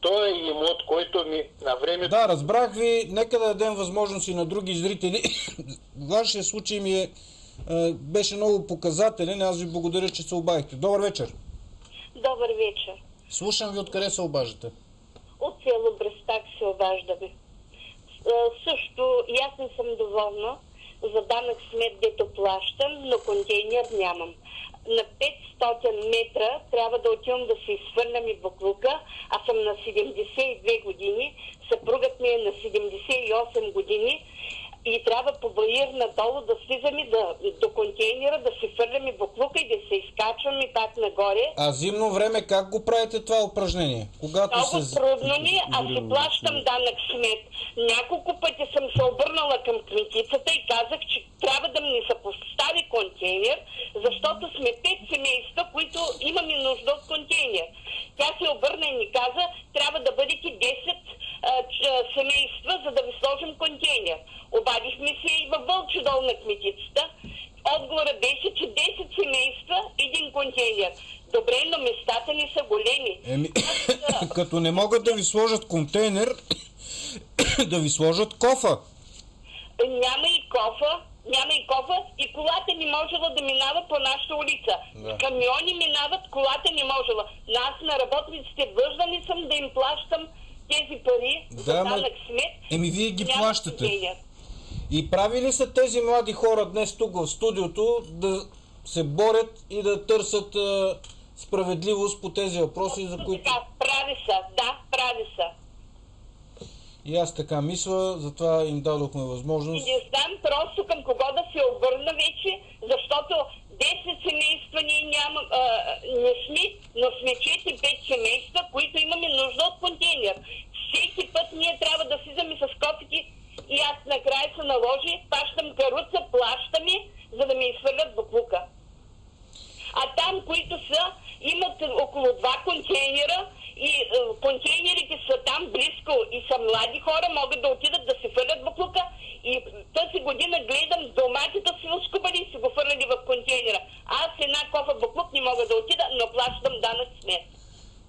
този имот, който ми на времето... Да, разбрах ви. Нека да дадем възможност и на други зрители. Вашия случай беше много показателен. Аз ви благодаря, че се обадихте. Добър вечер. Добър вечер. Слушам ви, откъде се обаждате? От село Брестак се обаждаме. Също и аз не съм доволна за данък смет, дето плащам, но контейнер нямам. На 500 метра трябва да отивам да се изхвърлям и буклука. Аз съм на 72 години, съпругът ми е на 78 години и трябва по баир надолу да слизаме до контейнера, да се хвърляме буклука и да се изкачваме пак нагоре. А зимно време как го правите това упражнение? Когато много трудно ни, аз се плащам данък смет. Няколко пъти съм се обърнала към кметицата и казах, че трябва да ми се постави контейнер, защото сме 5 семейства, които имаме нужда от контейнер. Тя се обърна и ни каза, трябва да бъдете 10 семейства, за да ви сложим контейнер. Обадихме се и във Вълчи дол на кметицата. Отговорът беше, че 10 семейства, един контейнер. Добре, но местата ни са големи. Като не могат да ви сложат контейнер, да ви сложат кофа. Няма и кофа и колата не можела да минава по нашата улица. Да. Камиони минават, колата не можела. Но аз на работниците длъжна ли съм да им плащам тези пари за данък смет? Вие ги плащате. И прави ли са тези млади хора днес тук в студиото да се борят и да търсят справедливост по тези въпроси, за които... Така, прави са. И аз така мисля, затова им дадохме възможност. И не знам просто към кого да се обърна вече, защото 10 семейства ние не сме, но сме 4-5 семейства, които имаме нужда от контейнер. Всеки път ние трябва да слизаме с кофите и аз накрая се наложи, пащам каруца, плащаме, за да ми изхвърлят буклука. А там, които са, имат около 2 контейнера и контейнерите са там близко и са млади хора, могат да отидат да се хвърлят буклука и тази година гледам доматите си оскубали и си го хвърляли в контейнера. Аз една кофа буклук не мога да отида, но плащам данък смет.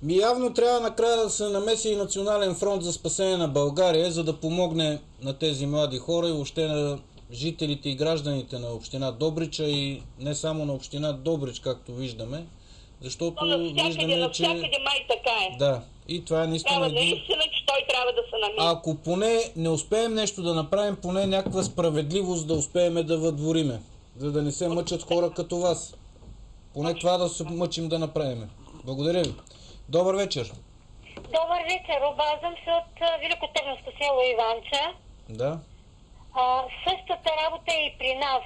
Явно трябва накрая да се намеси и Национален фронт за спасение на България, за да помогне на тези млади хора и въобще на жителите и гражданите на община Добрича и не само на община Добрич, както виждаме. Защото навсякъде май така е. Да, и това е наистина... Наистина, че той трябва да се намери. Ако поне не успеем нещо да направим, поне някаква справедливост да успеем да въдвориме, за да не се мъчат хора като вас. Поне това да се мъчим да направим. Благодаря ви. Добър вечер. Добър вечер. Обаждам се от Великотърновско село Иванча. Да. Същата работа и при нас.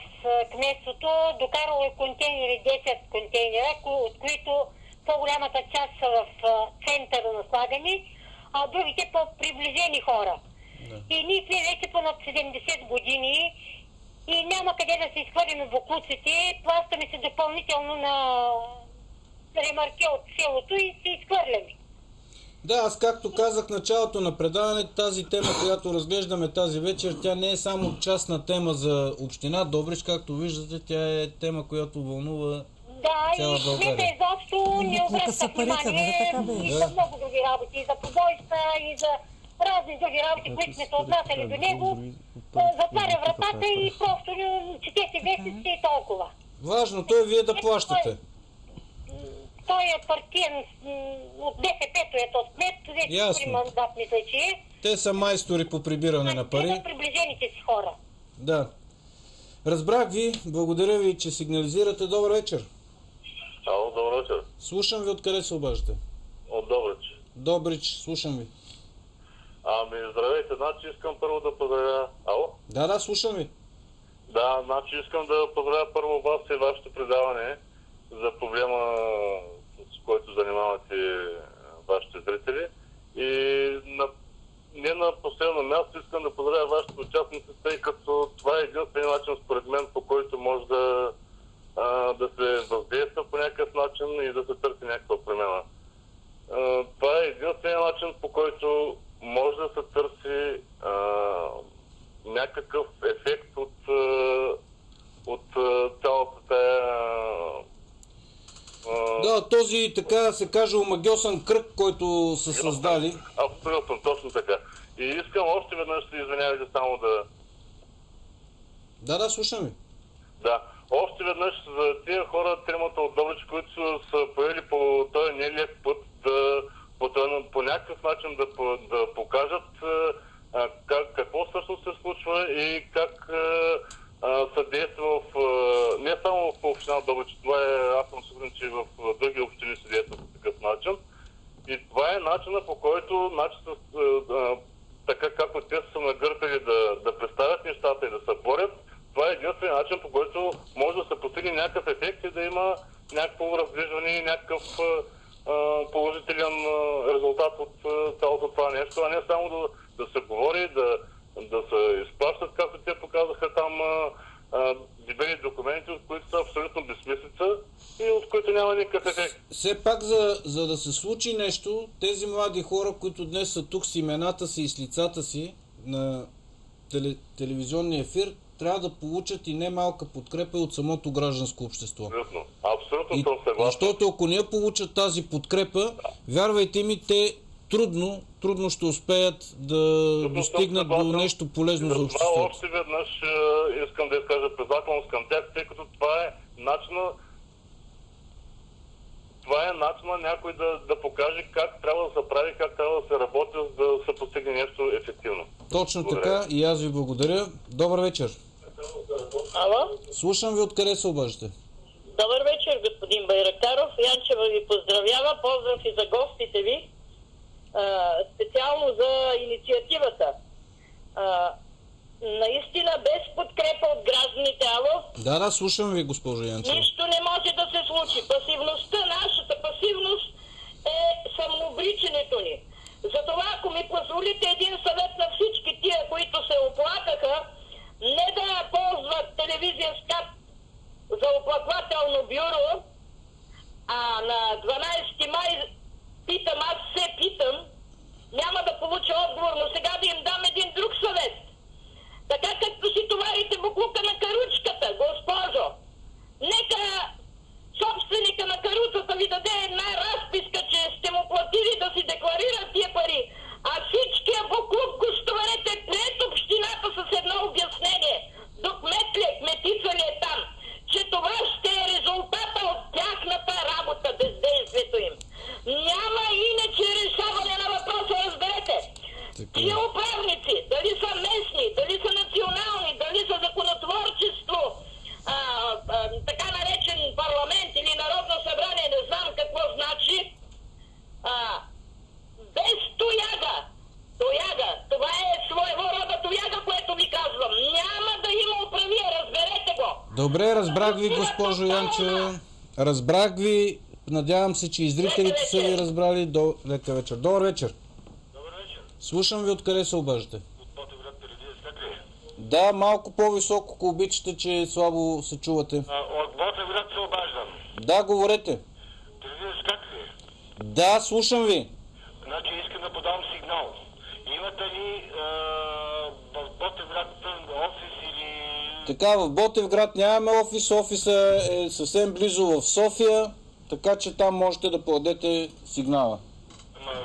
Кметството докарало е контейнери, 10 контейнера, от които по-голямата част са в центъра на слагане, а другите по-приближени хора. Да. И ние сме вече по над 70 години и няма къде да се изхвърлим буклуците. Плащаме се допълнително на ремарке от селото и се изхвърляме. Да, аз както казах в началото на предаването, тази тема, която разглеждаме тази вечер, тя не е само частна тема за община Добрич, както виждате, тя е тема, която вълнува Да, цяла и кмета България. изобщо не обръща внимание и за много други работи, и за побойства, и за разни други работи, които сме се отнасяли до него. Затваря вратата и просто четете вестници и толкова. Важното е вие да плащате. Той е партиен, от БСП-то е този кмет, вече при мандат мисля, че е. Те са майстори по прибиране на пари. Те са приближените си хора. Да. Разбрах ви. Благодаря ви, че сигнализирате. Добър вечер. Ало, добър вечер. Слушам ви. Откъде се обаждате? От Добрич. Добрич, слушам ви. Здравейте. Значи искам първо да поздравя... Ало? Да, слушам ви. Да, значи искам да поздравя първо вас и вашето предаване за проблема, с който занимавате вашите зрители. И не на последно място искам да поздравя вашите участници, тъй като това е единствен начин според мен, по който може да се въздейства по някакъв начин и да се търси някаква промяна. Това е единствен начин, по който може да се търси някакъв ефект от цялата тая... Да, този, така да се каже, омагьосан кръг, който са създали. Абсолютно, точно така. И искам още веднъж се извинявайте само да... Да, слушам ви. Да. Още веднъж за тия хора, тримата от Добрич, които са поели по този нелек път, по някакъв начин да покажат какво всъщност се случва и как се действа не само в община Добрич, това е, аз съм сигурен, че в други общини се действа по такъв начин. И това е начинът, по който така както те са нагъртали да представят нещата и да се борят, това е единствен начин, по който може да се постигне някакъв ефект и да има някакво раздвижване и някакъв положителен резултат от цялото това нещо, а не само да се говори, да се изплащат, както те показаха там дебели документи, от които са абсолютно безсмислица и от които няма никакъв ефект. Все пак, за да се случи нещо, тези млади хора, които днес са тук с имената си и с лицата си на телевизионния ефир, трябва да получат и немалка подкрепа от самото гражданско общество. Абсолютно съм съгласен. Защото ако не получат тази подкрепа, вярвайте ми, те трудно ще успеят да достигнат до нещо полезно за обществото. Още веднъж искам да изкажа признателност към тях, тъй като това е начинът някой да покаже как трябва да се прави, как трябва да се работи, за да се постигне нещо ефективно. Точно така, и аз ви благодаря. Добър вечер. Ало? Слушам ви, откъде се обаждате. Добър вечер, господин Байрактаров. Янчева ви поздравява. Поздрав и за гостите ви. Специално за инициативата. Наистина без подкрепа от гражданите, ало? Да, слушам ви, госпожо Янчева. Нищо не може да се случи. Пасивността, нашата пасивност е самообричането ни. Затова, ако ми позволите един съвет на всички тия, които се оплакаха, не да ползват телевизия СКАТ за оплаквателно бюро, а на 12 май аз се питам, няма да получа отговор, но сега да им дам един друг съвет. Така както си товарите буклука на каручката, госпожо, нека собственика на каруцата ви даде една разписка, че сте му платили да си декларира тия пари, а всичкия буклук го стоварете пред общината с едно обяснение. До кмет ли, кметица ли е там, че това ще е резултата от тяхната работа, бездействието им. Няма иначе решаване на въпроса, разберете. Тия управници, дали са местни, дали са национални, дали са законотворчество, така наречен парламент или народно събрание, не знам какво значи, без тояга, това е своего рода тояга, което ви казвам. Няма да има управия, разберете го. Добре, разбрах ви, госпожо Янчева. Разбрах ви. Надявам се, че и зрителите са ви разбрали. Лека вечер. Добър вечер. Добър вечер. Слушам ви, откъде се обаждате. От Ботевград, Терезия Скакли. Да, малко по-високо, ако обичате, че слабо се чувате. От Ботевград се обаждам. Да, говорете. Терезия Скакли. Да, слушам ви. Значи искам да подам сигнал. Имате ли в Ботевград офис или Така, в Ботевград нямаме офис. Офиса е съвсем близо в София, така че там можете да подадете сигнала.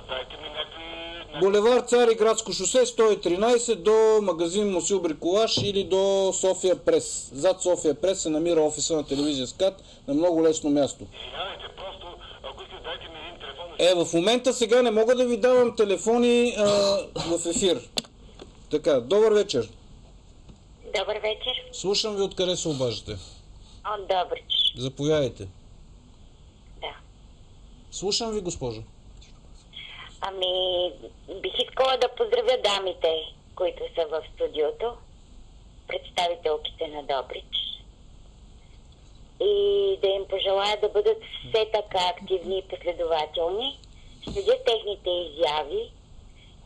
Дайте ми някакви... Булевар Цариградско шосе 113 до магазин Мусил Бриколаж или до София Прес. Зад София Прес се намира офиса на телевизия СКАТ на много лесно място. Извинявайте, просто ако искате дайте ми един телефон... В момента сега не мога да ви давам телефони в ефир. Така, добър вечер. Добър вечер. Слушам ви, откъде се обаждате. От Добрич. Заповядайте. Да. Слушам ви, госпожо. Ами, бих искала да поздравя дамите, които са в студиото, представителките на Добрич. И да им пожелая да бъдат все така активни и последователни. Следя техните изяви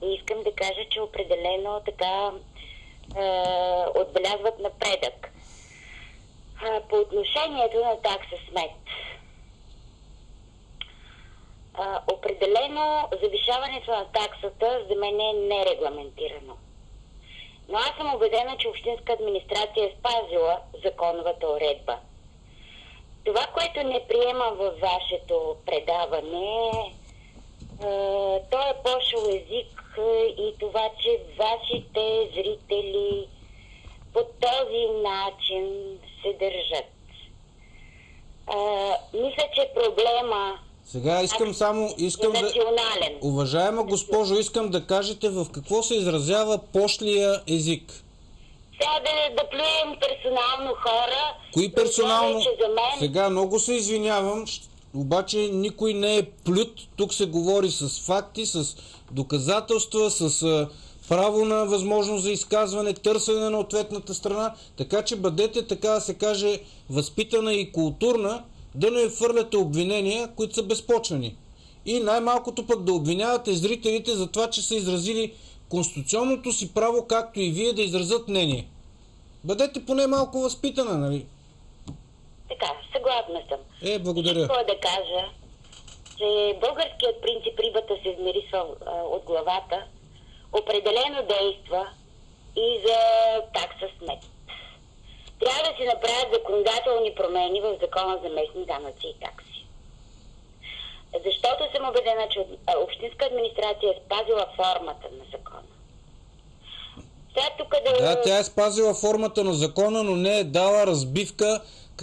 и искам да кажа, че определено така отбелязват напредък. По отношението на такса смет. Определено завишаването на таксата за мен е нерегламентирано. Но аз съм убедена, че общинска администрация е спазила законовата уредба. Това, което не приемам във вашето предаване, то е пошъл език и това, че вашите зрители по този начин се държат. Мисля, че проблема сега искам национален. Уважаема госпожо, искам да кажете в какво се изразява пошлия език. Сега да плюем персонално хора. Кои персонално? За мен... Сега много се извинявам, обаче никой не е плют. Тук се говори с факти, с доказателства, с право на възможност за изказване, търсене на ответната страна. Така че бъдете, така да се каже, възпитана и културна, да не хвърляте обвинения, които са безпочвени. И най-малкото пък да обвинявате зрителите за това, че са изразили конституционното си право, както и вие, да изразят мнение. Бъдете поне малко възпитана, нали? Така, съгласна съм. Благодаря. Искам да кажа, че българският принцип рибата се измерисва от главата, определено действа и за такса смет. Трябва да се направят законодателни промени в Закона за местни данъци и такси. Защото съм убедена, че общинска администрация е спазила формата на закона. Да, тя е спазила формата на закона, но не е дала разбивка,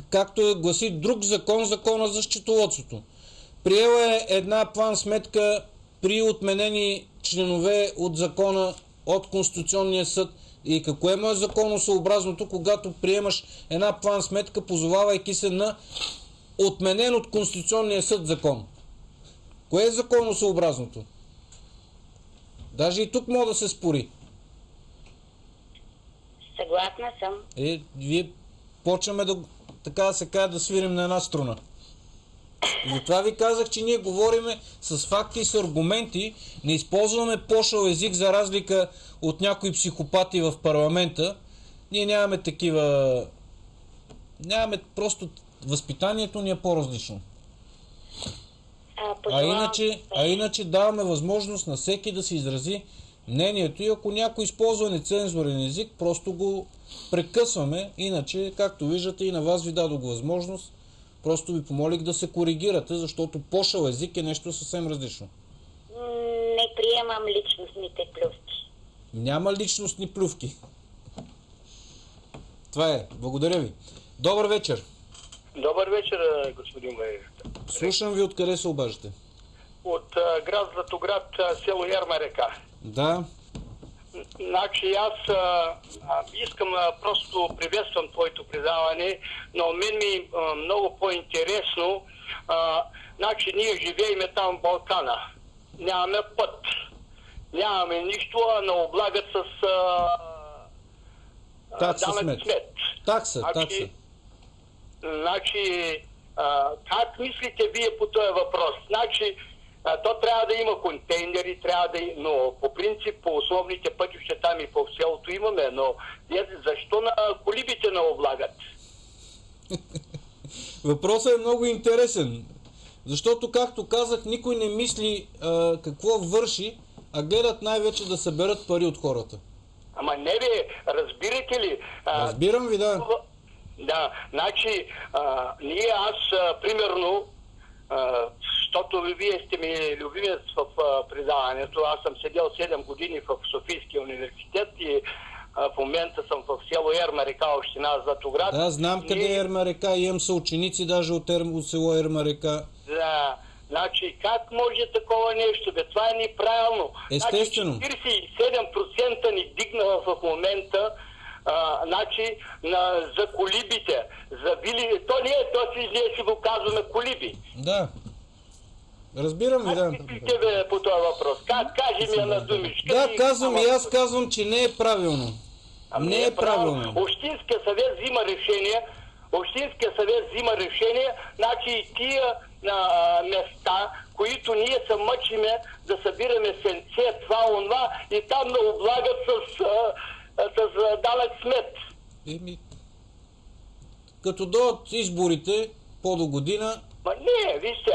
както гласи друг закон, закона за счетоводството. Приела е една план сметка при отменени членове от закона от Конституционния съд. И какво е законосъобразното, когато приемаш една план сметка, позовавайки се на отменен от Конституционния съд закон? Кое е законосъобразното? Даже и тук може да се спори. Съгласна съм. Вие почваме да, така да се каже, да свирим на една струна. Затова ви казах, че ние говориме с факти и с аргументи, не използваме пошъл език за разлика от някои психопати в парламента. Ние нямаме такива... Нямаме просто... Възпитанието ни е по-различно. А иначе даваме възможност на всеки да се изрази мнението и ако някой използва нецензурен език, просто го прекъсваме. Иначе, както виждате, и на вас ви дадох възможност. Просто ви помолих да се коригирате, защото пошъл език е нещо съвсем различно. Не приемам личностните плювки. Няма личностни плювки. Това е. Благодаря ви. Добър вечер. Добър вечер, господин Ваев. Слушам ви, откъде се обаждате? От град Златоград, село Ярма река. Да. Значи аз искам просто приветствам твоето предаване, но мен ми е много по-интересно. Значи ние живееме там в Балкана. Нямаме път. Нямаме нищо, а не облагат с такса данък смет. Такса. Значи, как мислите вие по този въпрос? Значи, то трябва да има контейнери, но по принцип по основните пътища там и по селото имаме, но защо на колибите не облагат? Въпросът е много интересен, защото, както казах, никой не мисли какво върши, а гледат най-вече да съберат пари от хората. Ама не бе, разбирате ли? Разбирам ви, да. Да, значи, примерно, защото вие сте ми любимец в предаването, аз съм седел 7 години в Софийския университет и в момента съм в село Ерма река, община Златоград. Да, знам къде е Ерма река, имам съученици даже от село Ерма река. Да, значи как може такова нещо, бе? Това е неправилно. Естествено. Значи 47% ни дигнаха в момента за колибите. За били... ние си го казваме колиби. Да. Разбирам ви, да. Как мислите бе по този въпрос? Кажи ми на думичка. Да, казвам и аз казвам, че не е правилно. Не е правилно. Общинския съвет взима решение, значи и тия места, които ние се мъчиме да събираме сенце, това, онова, и там да облагат с данък смет. Като дойдат изборите по-до година. Не, вижте,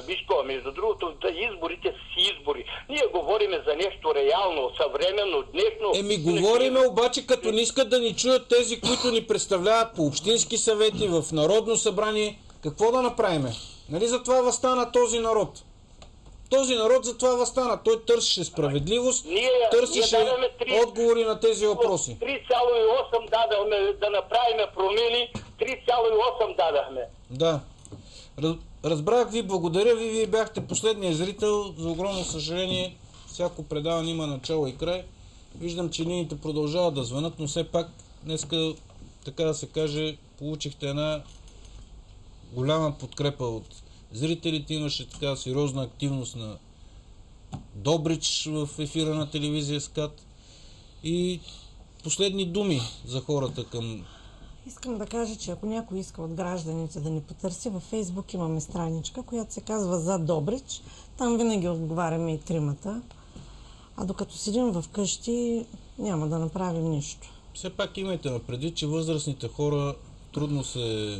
виж това, между другото, изборите си избори. Ние говориме за нещо реално, съвременно, днешно. Говориме обаче, като не искат да ни чуят тези, които ни представляват по общински съвети, в Народно събрание. Какво да направиме? Нали за това възстана този народ? Този народ за това възстана. Той търсеше справедливост, търсеше отговори на тези въпроси. 3,8 дадахме да направим промени, 3,8 дадахме. Да. Разбрах ви, благодаря ви. Вие бяхте последният зрител. За огромно съжаление, всяко предаване има начало и край. Виждам, че линиите продължават да звънат, но все пак днеска, така да се каже, получихте една голяма подкрепа от зрителите. Имаше така сериозна активност на Добрич в ефира на телевизия СКАТ. И последни думи за хората към... Искам да кажа, че ако някой иска от гражданите да ни потърси, във Фейсбук имаме страничка, която се казва За Добрич. Там винаги отговаряме и тримата. А докато седим в къщи, няма да направим нищо. Все пак имайте на предвид, че възрастните хора трудно се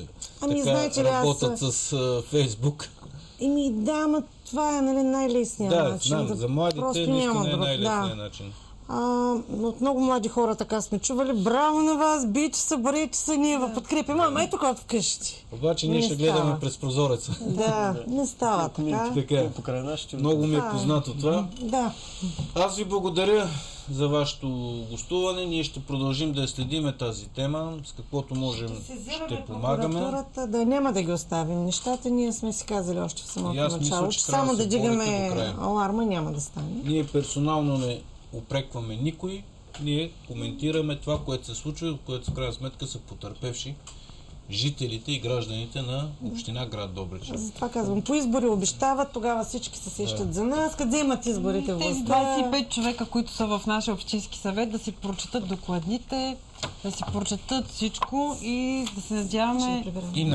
работят с Фейсбук. Да, но това е най-лесният начин. Да, знам, за младите нищо не е най-лесният начин. От много млади хора така сме чували. Браво на вас, биче се, борете се, ние ви подкрепим. Ама ето кой вкъщи. Обаче ние ще гледаме през прозореца. Да, не става така. Много ми е познато това. Да. Аз ви благодаря за вашето гостуване. Ние ще продължим да следиме тази тема. С каквото можем ще помагаме. Да, няма да ги оставим нещата. Ние сме си казали още в самото начало, че само да дигаме аларма няма да стане. Ние персонално не упрекваме никой, ние коментираме това, което се случва, от което в крайна сметка са потърпевши жителите и гражданите на община град Добрич. Затова казвам, по избори обещават, тогава всички се сещат за нас, къде имат изборите в властта. Тези 25 човека, които са в нашия общински съвет, да си прочитат докладните, да си прочитат всичко и да се надяваме... И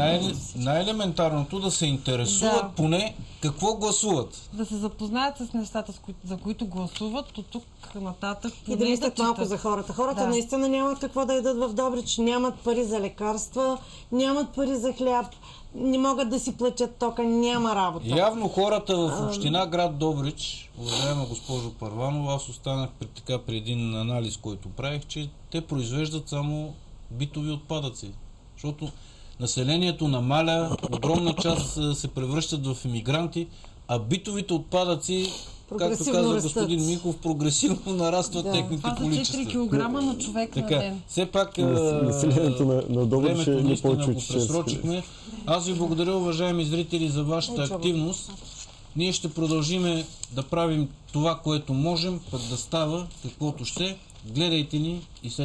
най-елементарното да се интересуват поне какво гласуват. Да се запознаят с нещата, за които гласуват, от тук нататък. И да мислят малко за хората. Хората наистина нямат какво да ядат в Добрич, нямат пари за лекарства, нямат пари за хляб, не могат да си платят тока, няма работа. Явно хората в община град Добрич, уважаема госпожо Първанова, аз останах при един анализ, който правих, че те произвеждат само битови отпадъци. Защото населението намаля, огромна част се превръщат в емигранти, а битовите отпадъци, както каза господин Михов, прогресивно нарастват техните количества. Това са 4 кг на човек на ден. Все пак населението на Добрич е не повече от 40. Аз ви благодаря, уважаеми зрители, за вашата активност. Ние ще продължиме да правим това, което можем, пък да става каквото ще. Гледайте ни и след